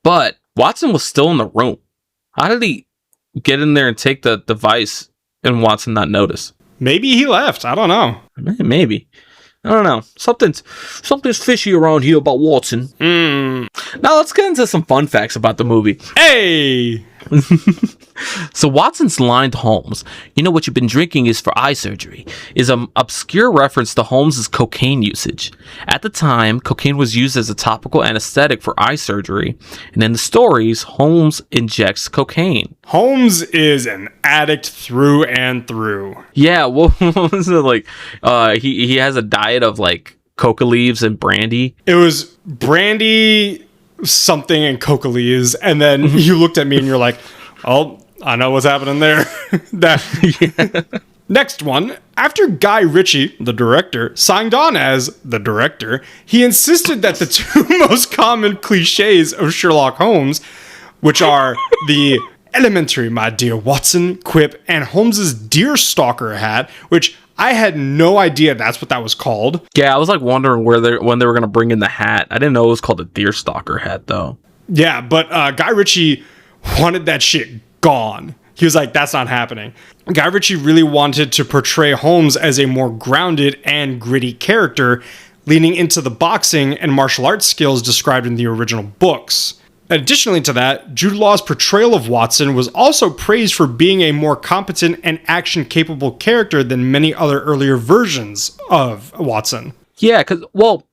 [SPEAKER 3] But Watson was still in the room. How did he get in there and take the device and Watson not notice?
[SPEAKER 1] Maybe he left. I don't know.
[SPEAKER 3] Maybe. I don't know. Something's fishy around here about Watson. Now let's get into some fun facts about the movie.
[SPEAKER 1] Hey!
[SPEAKER 3] So Watson's line to Holmes, "You know what you've been drinking is for eye surgery," is an obscure reference to Holmes's cocaine usage. At the time, cocaine was used as a topical anesthetic for eye surgery, and in the stories, Holmes injects cocaine.
[SPEAKER 1] Holmes is an addict through and through.
[SPEAKER 3] Yeah, what was it like? He has a diet of like coca leaves and brandy.
[SPEAKER 1] It was brandy, something, and coca leaves, and then you looked at me and you're like, "Oh, I know what's happening there." Next one. After Guy Ritchie, the director, signed on as the director, he insisted that the 2 most common cliches of Sherlock Holmes, which are the elementary, my dear Watson quip, and Holmes's deerstalker hat, which I had no idea that's what that was called.
[SPEAKER 3] Yeah, I was like wondering when they were going to bring in the hat. I didn't know it was called a deerstalker hat, though.
[SPEAKER 1] Yeah, but Guy Ritchie wanted that shit gone. He was like, that's not happening. Guy Ritchie really wanted to portray Holmes as a more grounded and gritty character, leaning into the boxing and martial arts skills described in the original books. Additionally to that, Jude Law's portrayal of Watson was also praised for being a more competent and action-capable character than many other earlier versions of Watson.
[SPEAKER 3] Yeah, because, well,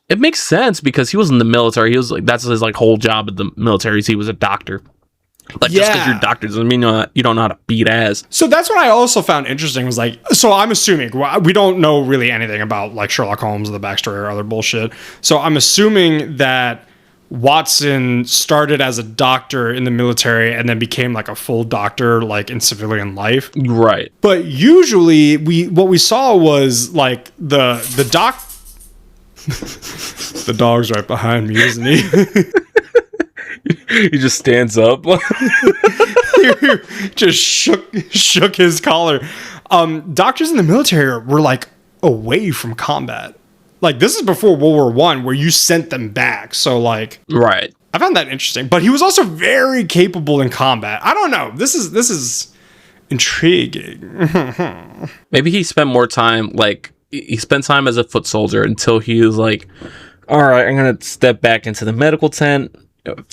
[SPEAKER 3] it makes sense because he was in the military. He was like, that's his like whole job at the military. He was a doctor. But just because you're a doctor doesn't mean you don't know how to beat ass.
[SPEAKER 1] So that's what I also found interesting was like, so I'm assuming, we don't know really anything about like Sherlock Holmes or the backstory or other bullshit. So I'm assuming that Watson started as a doctor in the military and then became like a full doctor like in civilian life.
[SPEAKER 3] Right.
[SPEAKER 1] But usually what we saw was like the doc. The dog's right behind me, isn't he?
[SPEAKER 3] He just stands up.
[SPEAKER 1] Just shook his collar. Doctors in the military were like away from combat. Like this is before World War I, where you sent them back. So like,
[SPEAKER 3] right.
[SPEAKER 1] I found that interesting. But he was also very capable in combat. I don't know. This is intriguing.
[SPEAKER 2] Maybe he spent more time, like, he spent time as a foot soldier until he was like, all right, I'm going to step back into the medical tent,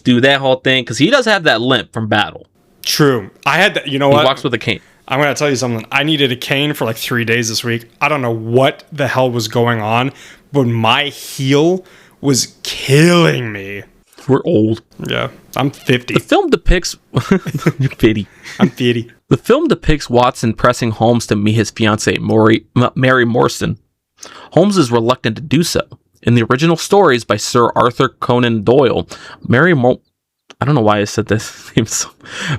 [SPEAKER 2] do that whole thing. Because he does have that limp from battle.
[SPEAKER 1] True. I had that. You know what?
[SPEAKER 2] He walks with a cane.
[SPEAKER 1] I'm going to tell you something. I needed a cane for like 3 days this week. I don't know what the hell was going on, but my heel was killing me.
[SPEAKER 2] We're old.
[SPEAKER 1] Yeah, I'm 50.
[SPEAKER 2] The film depicts... You're 50.
[SPEAKER 1] I'm 50.
[SPEAKER 2] The film depicts Watson pressing Holmes to meet his fiancée, Mary Morstan. Holmes is reluctant to do so. In the original stories by Sir Arthur Conan Doyle, I don't know why I said this.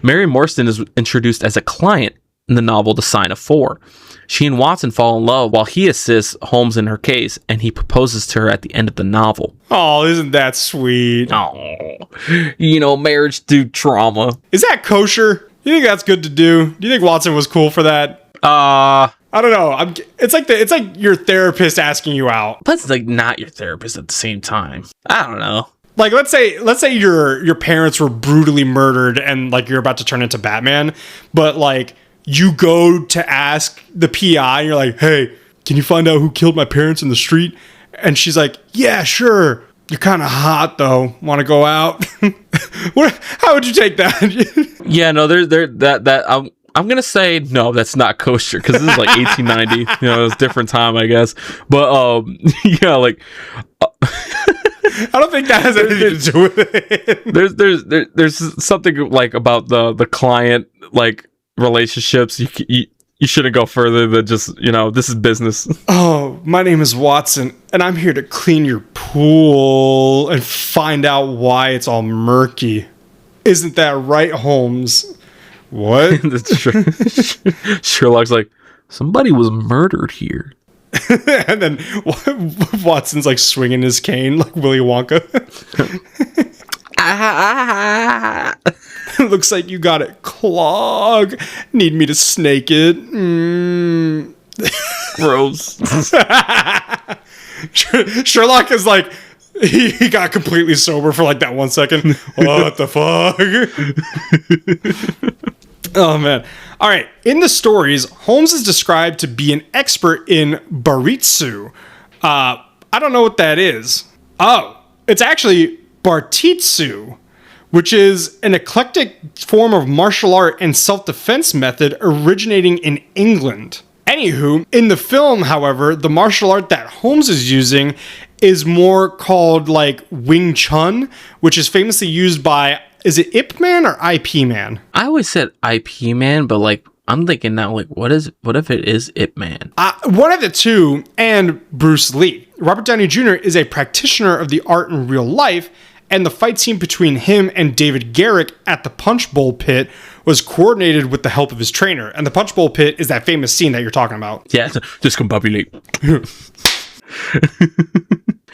[SPEAKER 2] Mary Morstan is introduced as a client in the novel The Sign of Four. She and Watson fall in love while he assists Holmes in her case, and he proposes to her at the end of the novel.
[SPEAKER 1] Oh, isn't that sweet?
[SPEAKER 2] Oh, you know, marriage through trauma.
[SPEAKER 1] Is that kosher? You think that's good to do? Do you think Watson was cool for that? I don't know. It's like your therapist asking you out.
[SPEAKER 2] But it's like not your therapist at the same time. I don't know.
[SPEAKER 1] Like, let's say your parents were brutally murdered and like you're about to turn into Batman, but like you go to ask the PI and you're like, hey, can you find out who killed my parents in the street? And she's like, yeah, sure. You're kind of hot though. Want to go out? How would you take that?
[SPEAKER 2] Yeah, no, I'm gonna say no, that's not kosher because this is like 1890. You know, it's a different time, I guess. But yeah, like
[SPEAKER 1] I don't think that has anything to do with it.
[SPEAKER 2] There's something like about the client like relationships. You shouldn't go further than just, you know, this is business.
[SPEAKER 1] Oh, my name is Watson, and I'm here to clean your pool and find out why it's all murky. Isn't that right, Holmes? What?
[SPEAKER 2] Sherlock's like, somebody was murdered here.
[SPEAKER 1] And then Watson's like swinging his cane like Willy Wonka. Looks like you got it clogged. Need me to snake it?
[SPEAKER 2] Gross.
[SPEAKER 1] Sherlock is like, he got completely sober for like that 1 second. What the fuck? Oh, man. All right. In the stories, Holmes is described to be an expert in baritsu. I don't know what that is. Oh, it's actually bartitsu, which is an eclectic form of martial art and self-defense method originating in England. Anywho, in the film, however, the martial art that Holmes is using is more called like Wing Chun, which is famously used by, is it Ip Man or IP Man?
[SPEAKER 2] I always said IP Man, but like I'm thinking now, like what if it is Ip Man?
[SPEAKER 1] One of the two, and Bruce Lee. Robert Downey Jr. is a practitioner of the art in real life, and the fight scene between him and David Garrick at the Punch Bowl pit was coordinated with the help of his trainer. And the Punch Bowl pit is that famous scene that you're talking about.
[SPEAKER 2] Yeah, discombobulate.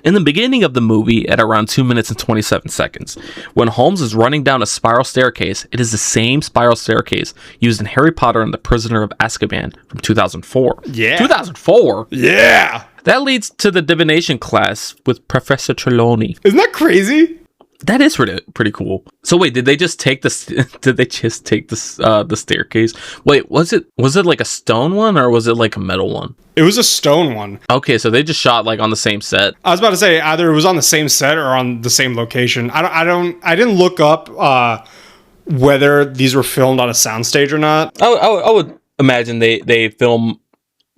[SPEAKER 2] In the beginning of the movie, at around 2 minutes and 27 seconds, when Holmes is running down a spiral staircase, it is the same spiral staircase used in Harry Potter and the Prisoner of Azkaban from 2004.
[SPEAKER 1] Yeah.
[SPEAKER 2] 2004?
[SPEAKER 1] Yeah.
[SPEAKER 2] That leads to the divination class with Professor Trelawney.
[SPEAKER 1] Isn't that crazy?
[SPEAKER 2] That is pretty cool. So wait, did they just take the staircase? Wait, was it like a stone one or was it like a metal one?
[SPEAKER 1] It was a stone one.
[SPEAKER 2] Okay, so they just shot like on the same set.
[SPEAKER 1] I was about to say either it was on the same set or on the same location. I didn't look up whether these were filmed on a soundstage or not.
[SPEAKER 2] I would imagine they film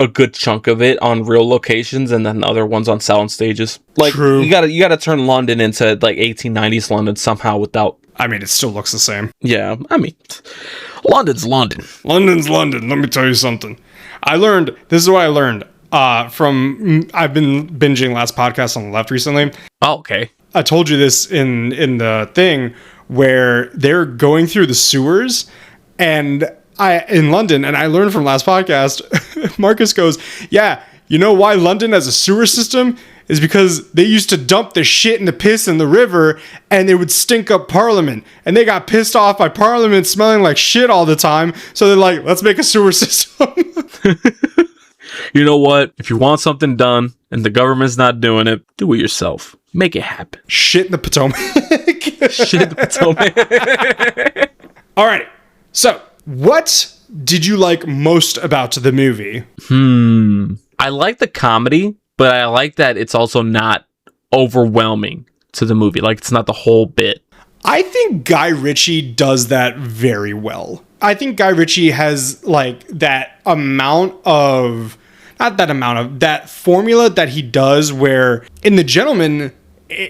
[SPEAKER 2] a good chunk of it on real locations and then other ones on sound stages. Like
[SPEAKER 1] True.
[SPEAKER 2] you gotta turn London into like 1890s London somehow without.
[SPEAKER 1] I mean, it still looks the same.
[SPEAKER 2] Yeah, I mean, London's London.
[SPEAKER 1] London's London. Let me tell you something. This is what I learned from, I've been binging Last Podcast on the Left recently.
[SPEAKER 2] Oh, okay.
[SPEAKER 1] I told you this in the thing where they're going through the sewers and in London, and I learned from Last Podcast, Marcus goes, yeah, you know why London has a sewer system? Is because they used to dump the shit and the piss in the river and it would stink up Parliament. And they got pissed off by Parliament smelling like shit all the time. So they're like, let's make a sewer system.
[SPEAKER 2] You know what? If you want something done and the government's not doing it, do it yourself.
[SPEAKER 3] Make it happen.
[SPEAKER 1] Shit in the Potomac.
[SPEAKER 2] Shit in the Potomac.
[SPEAKER 1] All right. So, what did you like most about the movie?
[SPEAKER 3] I like the comedy, but I like that it's also not overwhelming to the movie. Like, it's not the whole bit.
[SPEAKER 1] I think Guy Ritchie does that very well. I think Guy Ritchie has like that formula that he does where in The Gentleman,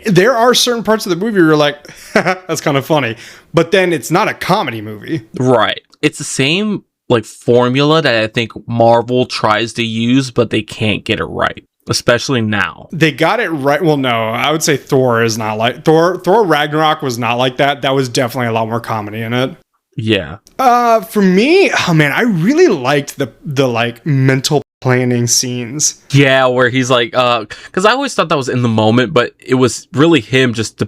[SPEAKER 1] there are certain parts of the movie where you're like, that's kind of funny. But then it's not a comedy movie.
[SPEAKER 3] Right. It's the same like formula that I think Marvel tries to use, but they can't get it right. Especially now.
[SPEAKER 1] They got it right. Well, no, I would say Thor is not like Thor Ragnarok was not like that. That was definitely a lot more comedy in it.
[SPEAKER 3] Yeah.
[SPEAKER 1] For me, oh man, I really liked the like mental planning scenes.
[SPEAKER 3] Yeah, where he's like, because I always thought that was in the moment, but it was really him just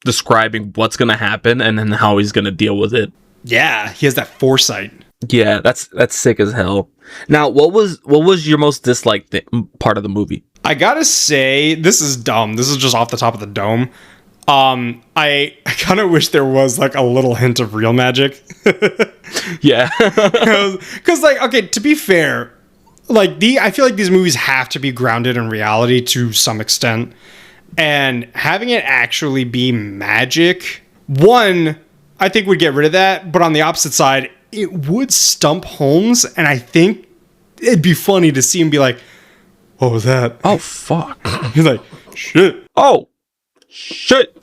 [SPEAKER 3] describing what's gonna happen and then how he's gonna deal with it.
[SPEAKER 1] Yeah, he has that foresight.
[SPEAKER 3] Yeah, that's sick as hell. Now, what was your most disliked part of the movie?
[SPEAKER 1] I gotta say, this is dumb. This is just off the top of the dome. I kind of wish there was like a little hint of real magic.
[SPEAKER 3] Yeah,
[SPEAKER 1] because like, okay, to be fair, like I feel like these movies have to be grounded in reality to some extent, and having it actually be magic, one, I think would get rid of that, but on the opposite side, it would stump Holmes, and I think it'd be funny to see him be like, what was that?
[SPEAKER 3] oh fuck.
[SPEAKER 1] He's like, shit.
[SPEAKER 3] Oh shit.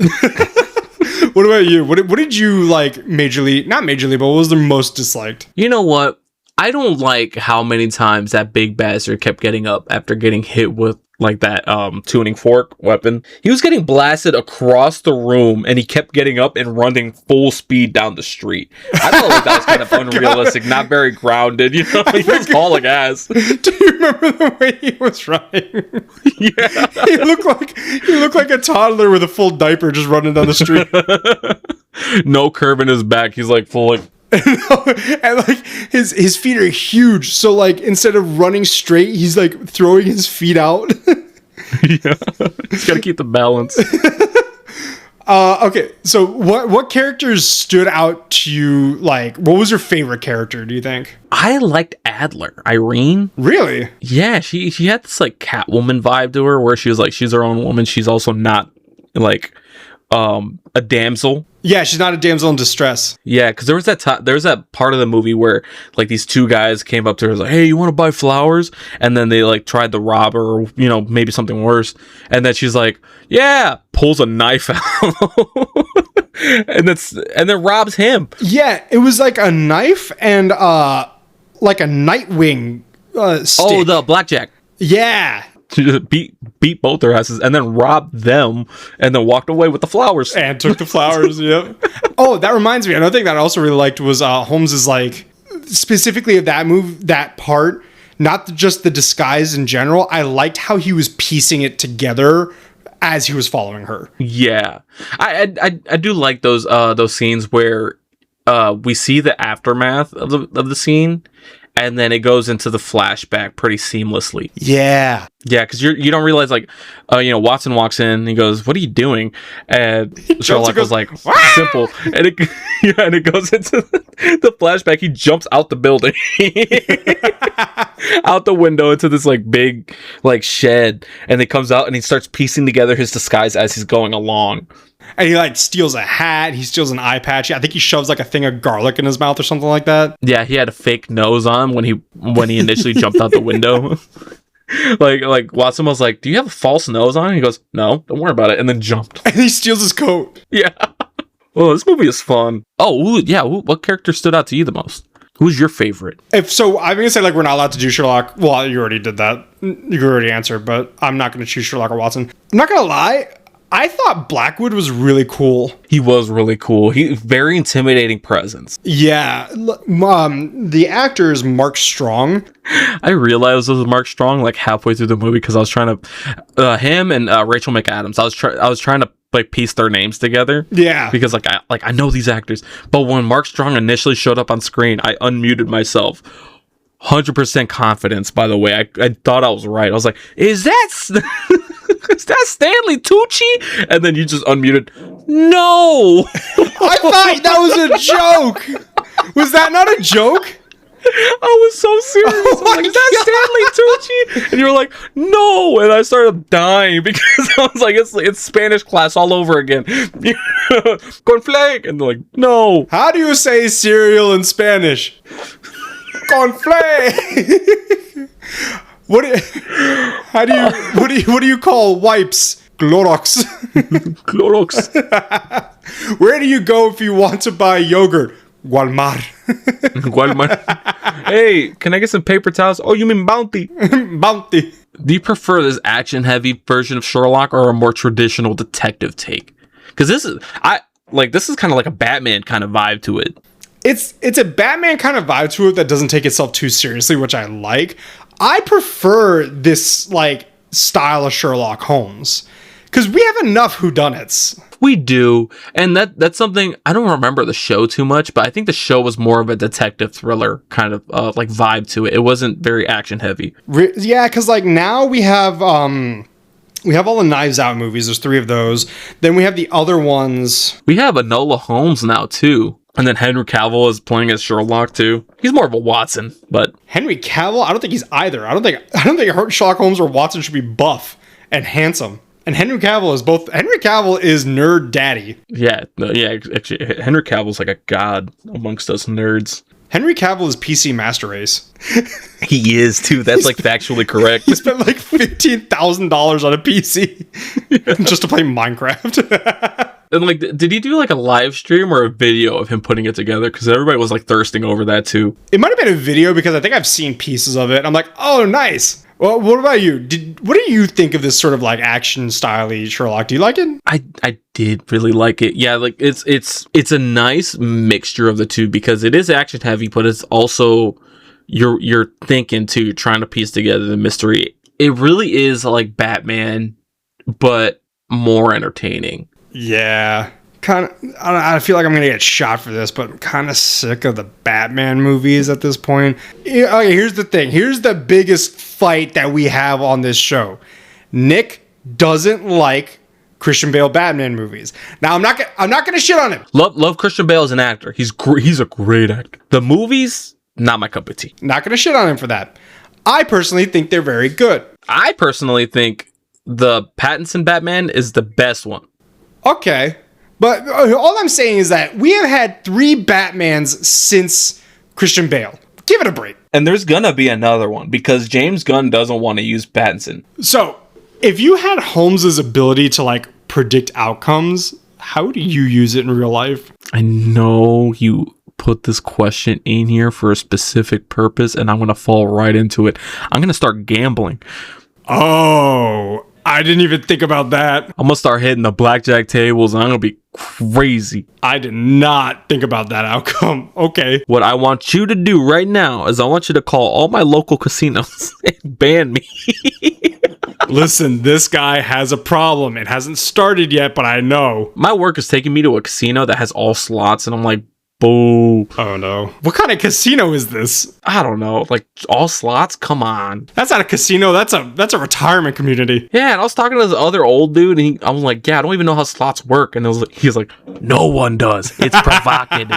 [SPEAKER 1] What about you? What did you like not majorly, but what was the most disliked?
[SPEAKER 3] You know what? I don't like how many times that big bastard kept getting up after getting hit with like that tuning fork weapon. He was getting blasted across the room and he kept getting up and running full speed down the street. I felt like that was kind of unrealistic, not very grounded, you know? He was hauling ass.
[SPEAKER 1] Do you remember the way he was running?
[SPEAKER 3] Yeah.
[SPEAKER 1] He looked like a toddler with a full diaper just running down the street.
[SPEAKER 3] No curve in his back. He's like full like
[SPEAKER 1] and like his feet are huge, so like instead of running straight, he's like throwing his feet out.
[SPEAKER 3] Yeah. He's gotta keep the balance.
[SPEAKER 1] Okay, so what characters stood out to you? Like, what was your favorite character, do you think?
[SPEAKER 3] I liked Adler. Irene.
[SPEAKER 1] Really?
[SPEAKER 3] Yeah, she had this like Catwoman vibe to her where she was like she's her own woman. She's also not like a damsel.
[SPEAKER 1] Yeah, she's not a damsel in distress.
[SPEAKER 3] Yeah, because there was that part of the movie where like these two guys came up to her like, hey, you want to buy flowers? And then they like tried to rob her, or you know, maybe something worse. And then she's like, yeah, pulls a knife out. and then robs him.
[SPEAKER 1] Yeah, it was like a knife and like a Nightwing stick.
[SPEAKER 3] Oh, the blackjack.
[SPEAKER 1] Yeah.
[SPEAKER 3] She just beat both their asses and then robbed them and then walked away with the flowers.
[SPEAKER 1] And took the flowers, yep. Oh, that reminds me. Another thing that I also really liked was Holmes's like, specifically of that part, not just the disguise in general. I liked how he was piecing it together as he was following her.
[SPEAKER 3] Yeah. I do like those scenes where we see the aftermath of the scene. And then it goes into the flashback pretty seamlessly.
[SPEAKER 1] Yeah.
[SPEAKER 3] Yeah, because you don't realize, like, Watson walks in and he goes, what are you doing? And Sherlock was like, simple. And it goes into the flashback. He jumps out the building. Out the window into this, like, big, like, shed. And he comes out and he starts piecing together his disguise as he's going along.
[SPEAKER 1] And he like steals a hat. He steals an eye patch. I think he shoves like a thing of garlic in his mouth or something like that.
[SPEAKER 3] Yeah, he had a fake nose on when he initially jumped out the window. like Watson was like, "Do you have a false nose on?" And he goes, "No, don't worry about it," and then jumped.
[SPEAKER 1] And he steals his coat.
[SPEAKER 3] Yeah. Oh, this movie is fun. Oh, yeah. What character stood out to you the most? Who's your favorite?
[SPEAKER 1] I'm gonna say like we're not allowed to do Sherlock. Well, you already did that. You already answered, but I'm not gonna choose Sherlock or Watson. I'm not gonna lie. I thought Blackwood was really cool.
[SPEAKER 3] He was really cool. He very intimidating presence.
[SPEAKER 1] Yeah. The actor is Mark Strong.
[SPEAKER 3] I realized it was Mark Strong like halfway through the movie because I was trying to him and Rachel McAdams. I was trying to like piece their names together.
[SPEAKER 1] Yeah.
[SPEAKER 3] Because I know these actors, but when Mark Strong initially showed up on screen, I unmuted myself. 100% confidence. By the way, I thought I was right. I was like, "Is that?"
[SPEAKER 2] Is that Stanley Tucci? And then you just unmuted. No.
[SPEAKER 1] I thought that was a joke. Was that not a joke?
[SPEAKER 2] I was so serious.
[SPEAKER 1] Oh
[SPEAKER 2] I was like, is that Stanley Tucci? And you were like, no. And I started dying because I was like, it's Spanish class all over again. Cornflake. And they're like, no.
[SPEAKER 1] How do you say cereal in Spanish? Conflay. What do you call wipes? Clorox.
[SPEAKER 2] Clorox.
[SPEAKER 1] Where do you go if you want to buy yogurt? Walmart.
[SPEAKER 2] Hey, can I get some paper towels? Oh, you mean Bounty?
[SPEAKER 1] Bounty.
[SPEAKER 2] Do you prefer this action-heavy version of Sherlock or a more traditional detective take? Because this is kind of like a Batman kind of vibe to it.
[SPEAKER 1] It's a Batman kind of vibe to it that doesn't take itself too seriously, which I like. I prefer this like style of Sherlock Holmes because we have enough whodunits.
[SPEAKER 2] We do, and that's something I don't remember the show too much, but I think the show was more of a detective thriller kind of like vibe to it. It wasn't very action heavy.
[SPEAKER 1] Yeah, because like now we have all the Knives Out movies. There's 3 of those. Then we have the other ones.
[SPEAKER 2] We have Enola Holmes now too. And then Henry Cavill is playing as Sherlock too. He's more of a Watson, but
[SPEAKER 1] Henry Cavill, I don't think he's either. I don't think Sherlock Holmes or Watson should be buff and handsome. And Henry Cavill is both. Henry Cavill is nerd daddy.
[SPEAKER 2] Yeah. Actually, Henry Cavill's like a god amongst us nerds.
[SPEAKER 1] Henry Cavill is PC Master Race.
[SPEAKER 2] He is too. That's like factually correct.
[SPEAKER 1] He spent like $15,000 on a PC just to play Minecraft.
[SPEAKER 2] And like, did he do like a live stream or a video of him putting it together? Because everybody was like thirsting over that too.
[SPEAKER 1] It might have been a video because I think I've seen pieces of it. I'm like, oh, nice. Well, what about you? What do you think of this sort of like action style-y Sherlock? Do you like it?
[SPEAKER 2] I did really like it. Yeah, like it's a nice mixture of the two because it is action heavy, but it's also you're thinking too. You're trying to piece together the mystery. It really is like Batman, but more entertaining.
[SPEAKER 1] Yeah. I feel like I'm gonna get shot for this, but I'm kind of sick of the Batman movies at this point. Okay, here's the thing. Here's the biggest fight that we have on this show. Nick doesn't like Christian Bale Batman movies. Now I'm not gonna shit on him.
[SPEAKER 2] Love Christian Bale as an actor. He's a great actor. The movies, not my cup of tea.
[SPEAKER 1] Not gonna shit on him for that. I personally think they're very good.
[SPEAKER 2] I personally think the Pattinson Batman is the best one.
[SPEAKER 1] Okay. But all I'm saying is that we have had 3 Batmans since Christian Bale. Give it a break.
[SPEAKER 2] And there's gonna be another one because James Gunn doesn't want to use Pattinson.
[SPEAKER 1] So, if you had Holmes's ability to like predict outcomes, how do you use it in real life?
[SPEAKER 2] I know you put this question in here for a specific purpose, and I'm gonna fall right into it. I'm gonna start gambling.
[SPEAKER 1] Oh, I didn't even think about that.
[SPEAKER 2] I'm gonna start hitting the blackjack tables, and I'm gonna be crazy.
[SPEAKER 1] I did not think about that outcome. Okay.
[SPEAKER 2] What I want you to do right now is I want you to call all my local casinos and ban me.
[SPEAKER 1] Listen, this guy has a problem. It hasn't started yet, but I know.
[SPEAKER 2] My work is taking me to a casino that has all slots, and I'm like, boo.
[SPEAKER 1] Oh no. What kind of casino is this?
[SPEAKER 2] I don't know. Like, all slots? Come on.
[SPEAKER 1] That's not a casino. That's a retirement community.
[SPEAKER 2] Yeah, and I was talking to this other old dude, and I was like, yeah, I don't even know how slots work. And he's like, no one does. It's provocative.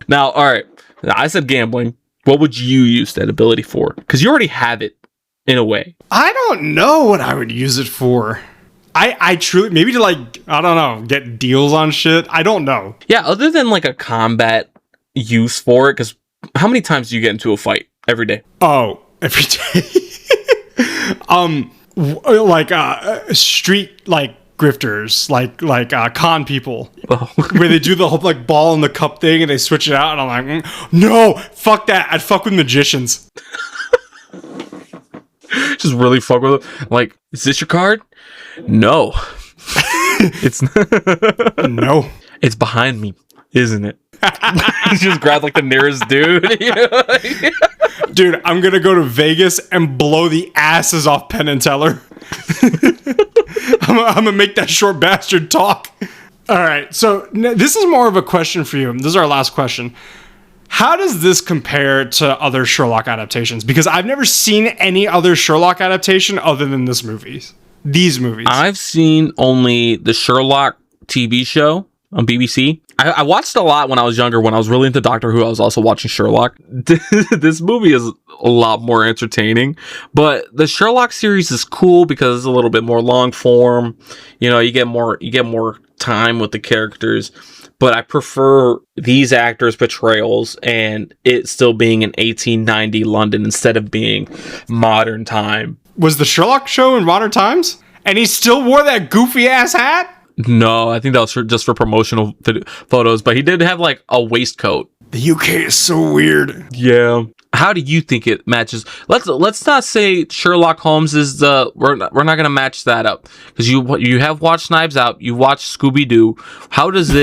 [SPEAKER 2] Now, all right. I said gambling. What would you use that ability for? Because you already have it, in a way.
[SPEAKER 1] I don't know what I would use it for. I truly, maybe to like, I don't know, get deals on shit. I don't know.
[SPEAKER 2] Yeah, other than like a combat use for it, because how many times do you get into a fight every day?
[SPEAKER 1] Oh, every day. Street like grifters, like con people, where they do the whole like ball in the cup thing and they switch it out, and I'm like, no, fuck that. I'd fuck with magicians.
[SPEAKER 2] Just really fuck with it. Like, is this your card? No. It's
[SPEAKER 1] no.
[SPEAKER 2] It's behind me, isn't it? Just grab like the nearest dude.
[SPEAKER 1] Dude, I'm gonna go to Vegas and blow the asses off Penn and Teller. I'm gonna make that short bastard talk. All right, so this is more of a question for you. This is our last question. How does this compare to other Sherlock adaptations? Because I've never seen any other Sherlock adaptation other than these movies.
[SPEAKER 2] I've seen only the Sherlock TV show on BBC. I watched a lot when I was younger. When I was really into Doctor Who, I was also watching Sherlock. This movie is a lot more entertaining, but the Sherlock series is cool because it's a little bit more long form. You know, you get more time with the characters. But I prefer these actors' portrayals and it still being in 1890 London instead of being modern time.
[SPEAKER 1] Was the Sherlock show in modern times? And he still wore that goofy ass hat?
[SPEAKER 2] No, I think that was just for promotional photos, but he did have like a waistcoat.
[SPEAKER 1] The UK is so weird.
[SPEAKER 2] Yeah. How do you think it matches? Let's not say Sherlock Holmes is the we're not going to match that up because you have watched Knives Out, you watched Scooby Doo. How does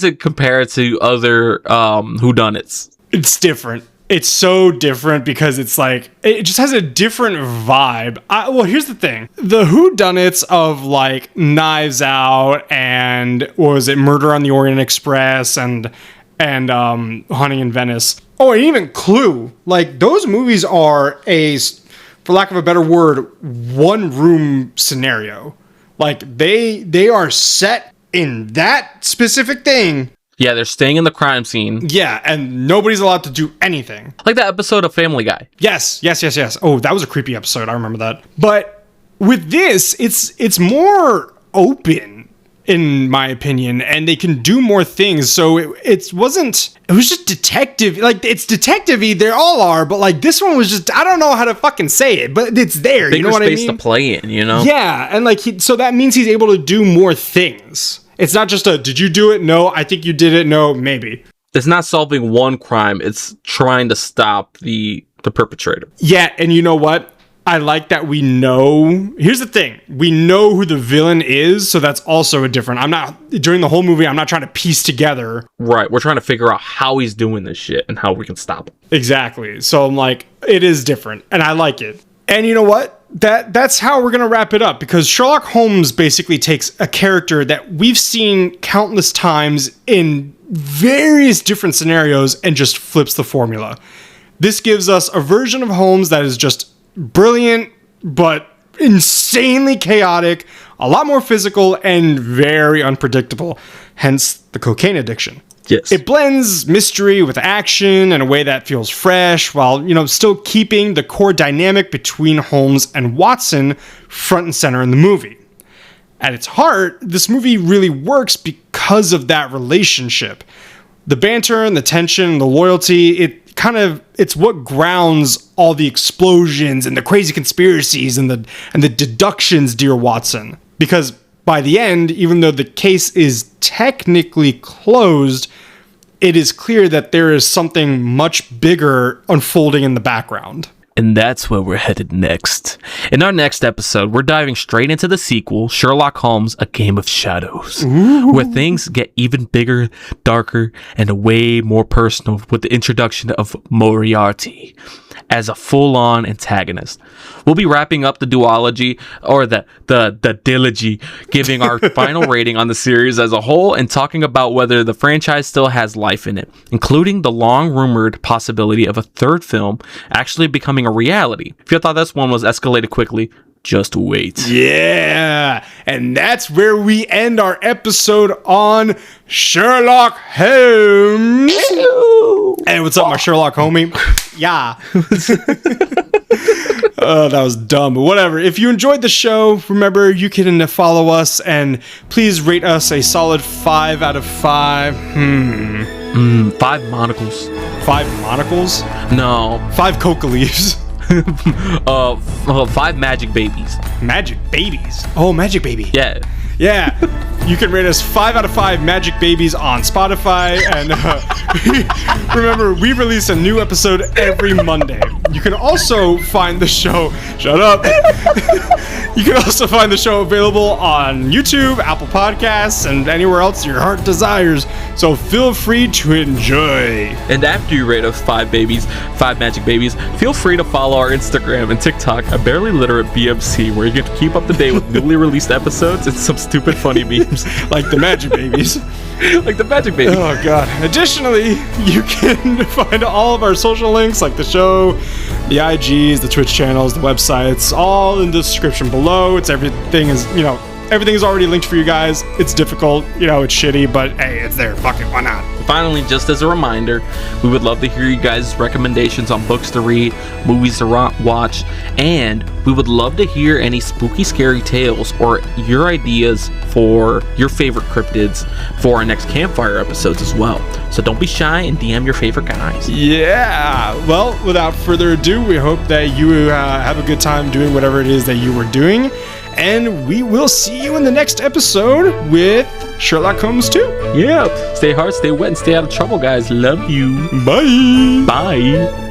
[SPEAKER 2] it compare to other whodunits?
[SPEAKER 1] It's different. It's so different because it's like it just has a different vibe. Well, here's the thing: the whodunits of like Knives Out and what was it, Murder on the Orient Express and Hunting in Venice. Oh, and even Clue. Like those movies are for lack of a better word, one room scenario. Like they are set in that specific thing.
[SPEAKER 2] Yeah, they're staying in the crime scene.
[SPEAKER 1] Yeah, and nobody's allowed to do anything.
[SPEAKER 2] Like that episode of Family Guy.
[SPEAKER 1] Yes. Oh, that was a creepy episode. I remember that. But with this, it's more open, in my opinion, and they can do more things. So it was just detective. Like, it's detective-y. They all are, but like this one was just, I don't know how to fucking say it, but it's there.
[SPEAKER 2] Bigger
[SPEAKER 1] you know what I mean?
[SPEAKER 2] space to play in, you know?
[SPEAKER 1] Yeah, and like so that means he's able to do more things. It's not just did you do it? No, I think you did it. No, maybe.
[SPEAKER 2] It's not solving one crime. It's trying to stop the perpetrator.
[SPEAKER 1] Yeah, and you know what? I like that we know. Here's the thing. We know who the villain is, so that's also a different. During the whole movie, I'm not trying to piece together.
[SPEAKER 2] Right, we're trying to figure out how he's doing this shit and how we can stop him.
[SPEAKER 1] Exactly. So I'm like, it is different, and I like it. And you know what? That's how we're going to wrap it up, because Sherlock Holmes basically takes a character that we've seen countless times in various different scenarios and just flips the formula. This gives us a version of Holmes that is just brilliant, but insanely chaotic, a lot more physical, and very unpredictable. Hence the cocaine addiction.
[SPEAKER 2] Yes.
[SPEAKER 1] It blends mystery with action in a way that feels fresh, while, still keeping the core dynamic between Holmes and Watson front and center in the movie. At its heart, this movie really works because of that relationship. The banter and the tension, the loyalty, it's what grounds all the explosions and the crazy conspiracies and the deductions, dear Watson. Because by the end, even though the case is technically closed, it is clear that there is something much bigger unfolding in the background.
[SPEAKER 3] And that's where we're headed next. In our next episode, we're diving straight into the sequel, Sherlock Holmes, A Game of Shadows, where things get even bigger, darker, and way more personal with the introduction of Moriarty as a full-on antagonist. We'll be wrapping up the duology, or the dilogy, giving our final rating on the series as a whole and talking about whether the franchise still has life in it, including the long-rumored possibility of a third film actually becoming a reality. If you thought this one was escalated quickly, just wait.
[SPEAKER 1] Yeah, and that's where we end our episode on Sherlock Holmes. Hey, what's up, my Sherlock homie? Yeah. Oh, that was dumb, but whatever. If you enjoyed the show, remember you can follow us and please rate us a solid 5 out of 5.
[SPEAKER 3] 5 monocles.
[SPEAKER 1] 5 monocles?
[SPEAKER 3] No.
[SPEAKER 1] 5 coca leaves.
[SPEAKER 3] 5 magic babies.
[SPEAKER 1] Magic babies? Oh, magic baby.
[SPEAKER 3] Yeah.
[SPEAKER 1] Yeah, you can rate us 5 out of 5 magic babies on Spotify, and remember, we release a new episode every Monday. You can also find the show, shut up, you can also find the show available on YouTube, Apple Podcasts, and anywhere else your heart desires, so feel free to enjoy.
[SPEAKER 2] And after you rate us 5 magic babies, feel free to follow our Instagram and TikTok at Barely Literate BMC, where you get to keep up to date with newly released episodes and some stupid funny memes
[SPEAKER 1] like the magic babies.
[SPEAKER 2] like the magic baby.
[SPEAKER 1] Oh god. Additionally, you can find all of our social links like the show, the IGs, the Twitch channels, the websites, all in the description below. Everything is already linked for you guys. It's difficult, it's shitty, but hey, it's there. Fuck it, why not?
[SPEAKER 2] Finally, just as a reminder, we would love to hear you guys' recommendations on books to read, movies to watch, and we would love to hear any spooky, scary tales or your ideas for your favorite cryptids for our next campfire episodes as well. So don't be shy and DM your favorite guys.
[SPEAKER 1] Yeah. Well, without further ado, we hope that you have a good time doing whatever it is that you were doing. And we will see you in the next episode with Sherlock Holmes 2.
[SPEAKER 2] Yeah. Stay hard, stay wet, and stay out of trouble, guys. Love you.
[SPEAKER 1] Bye.
[SPEAKER 2] Bye.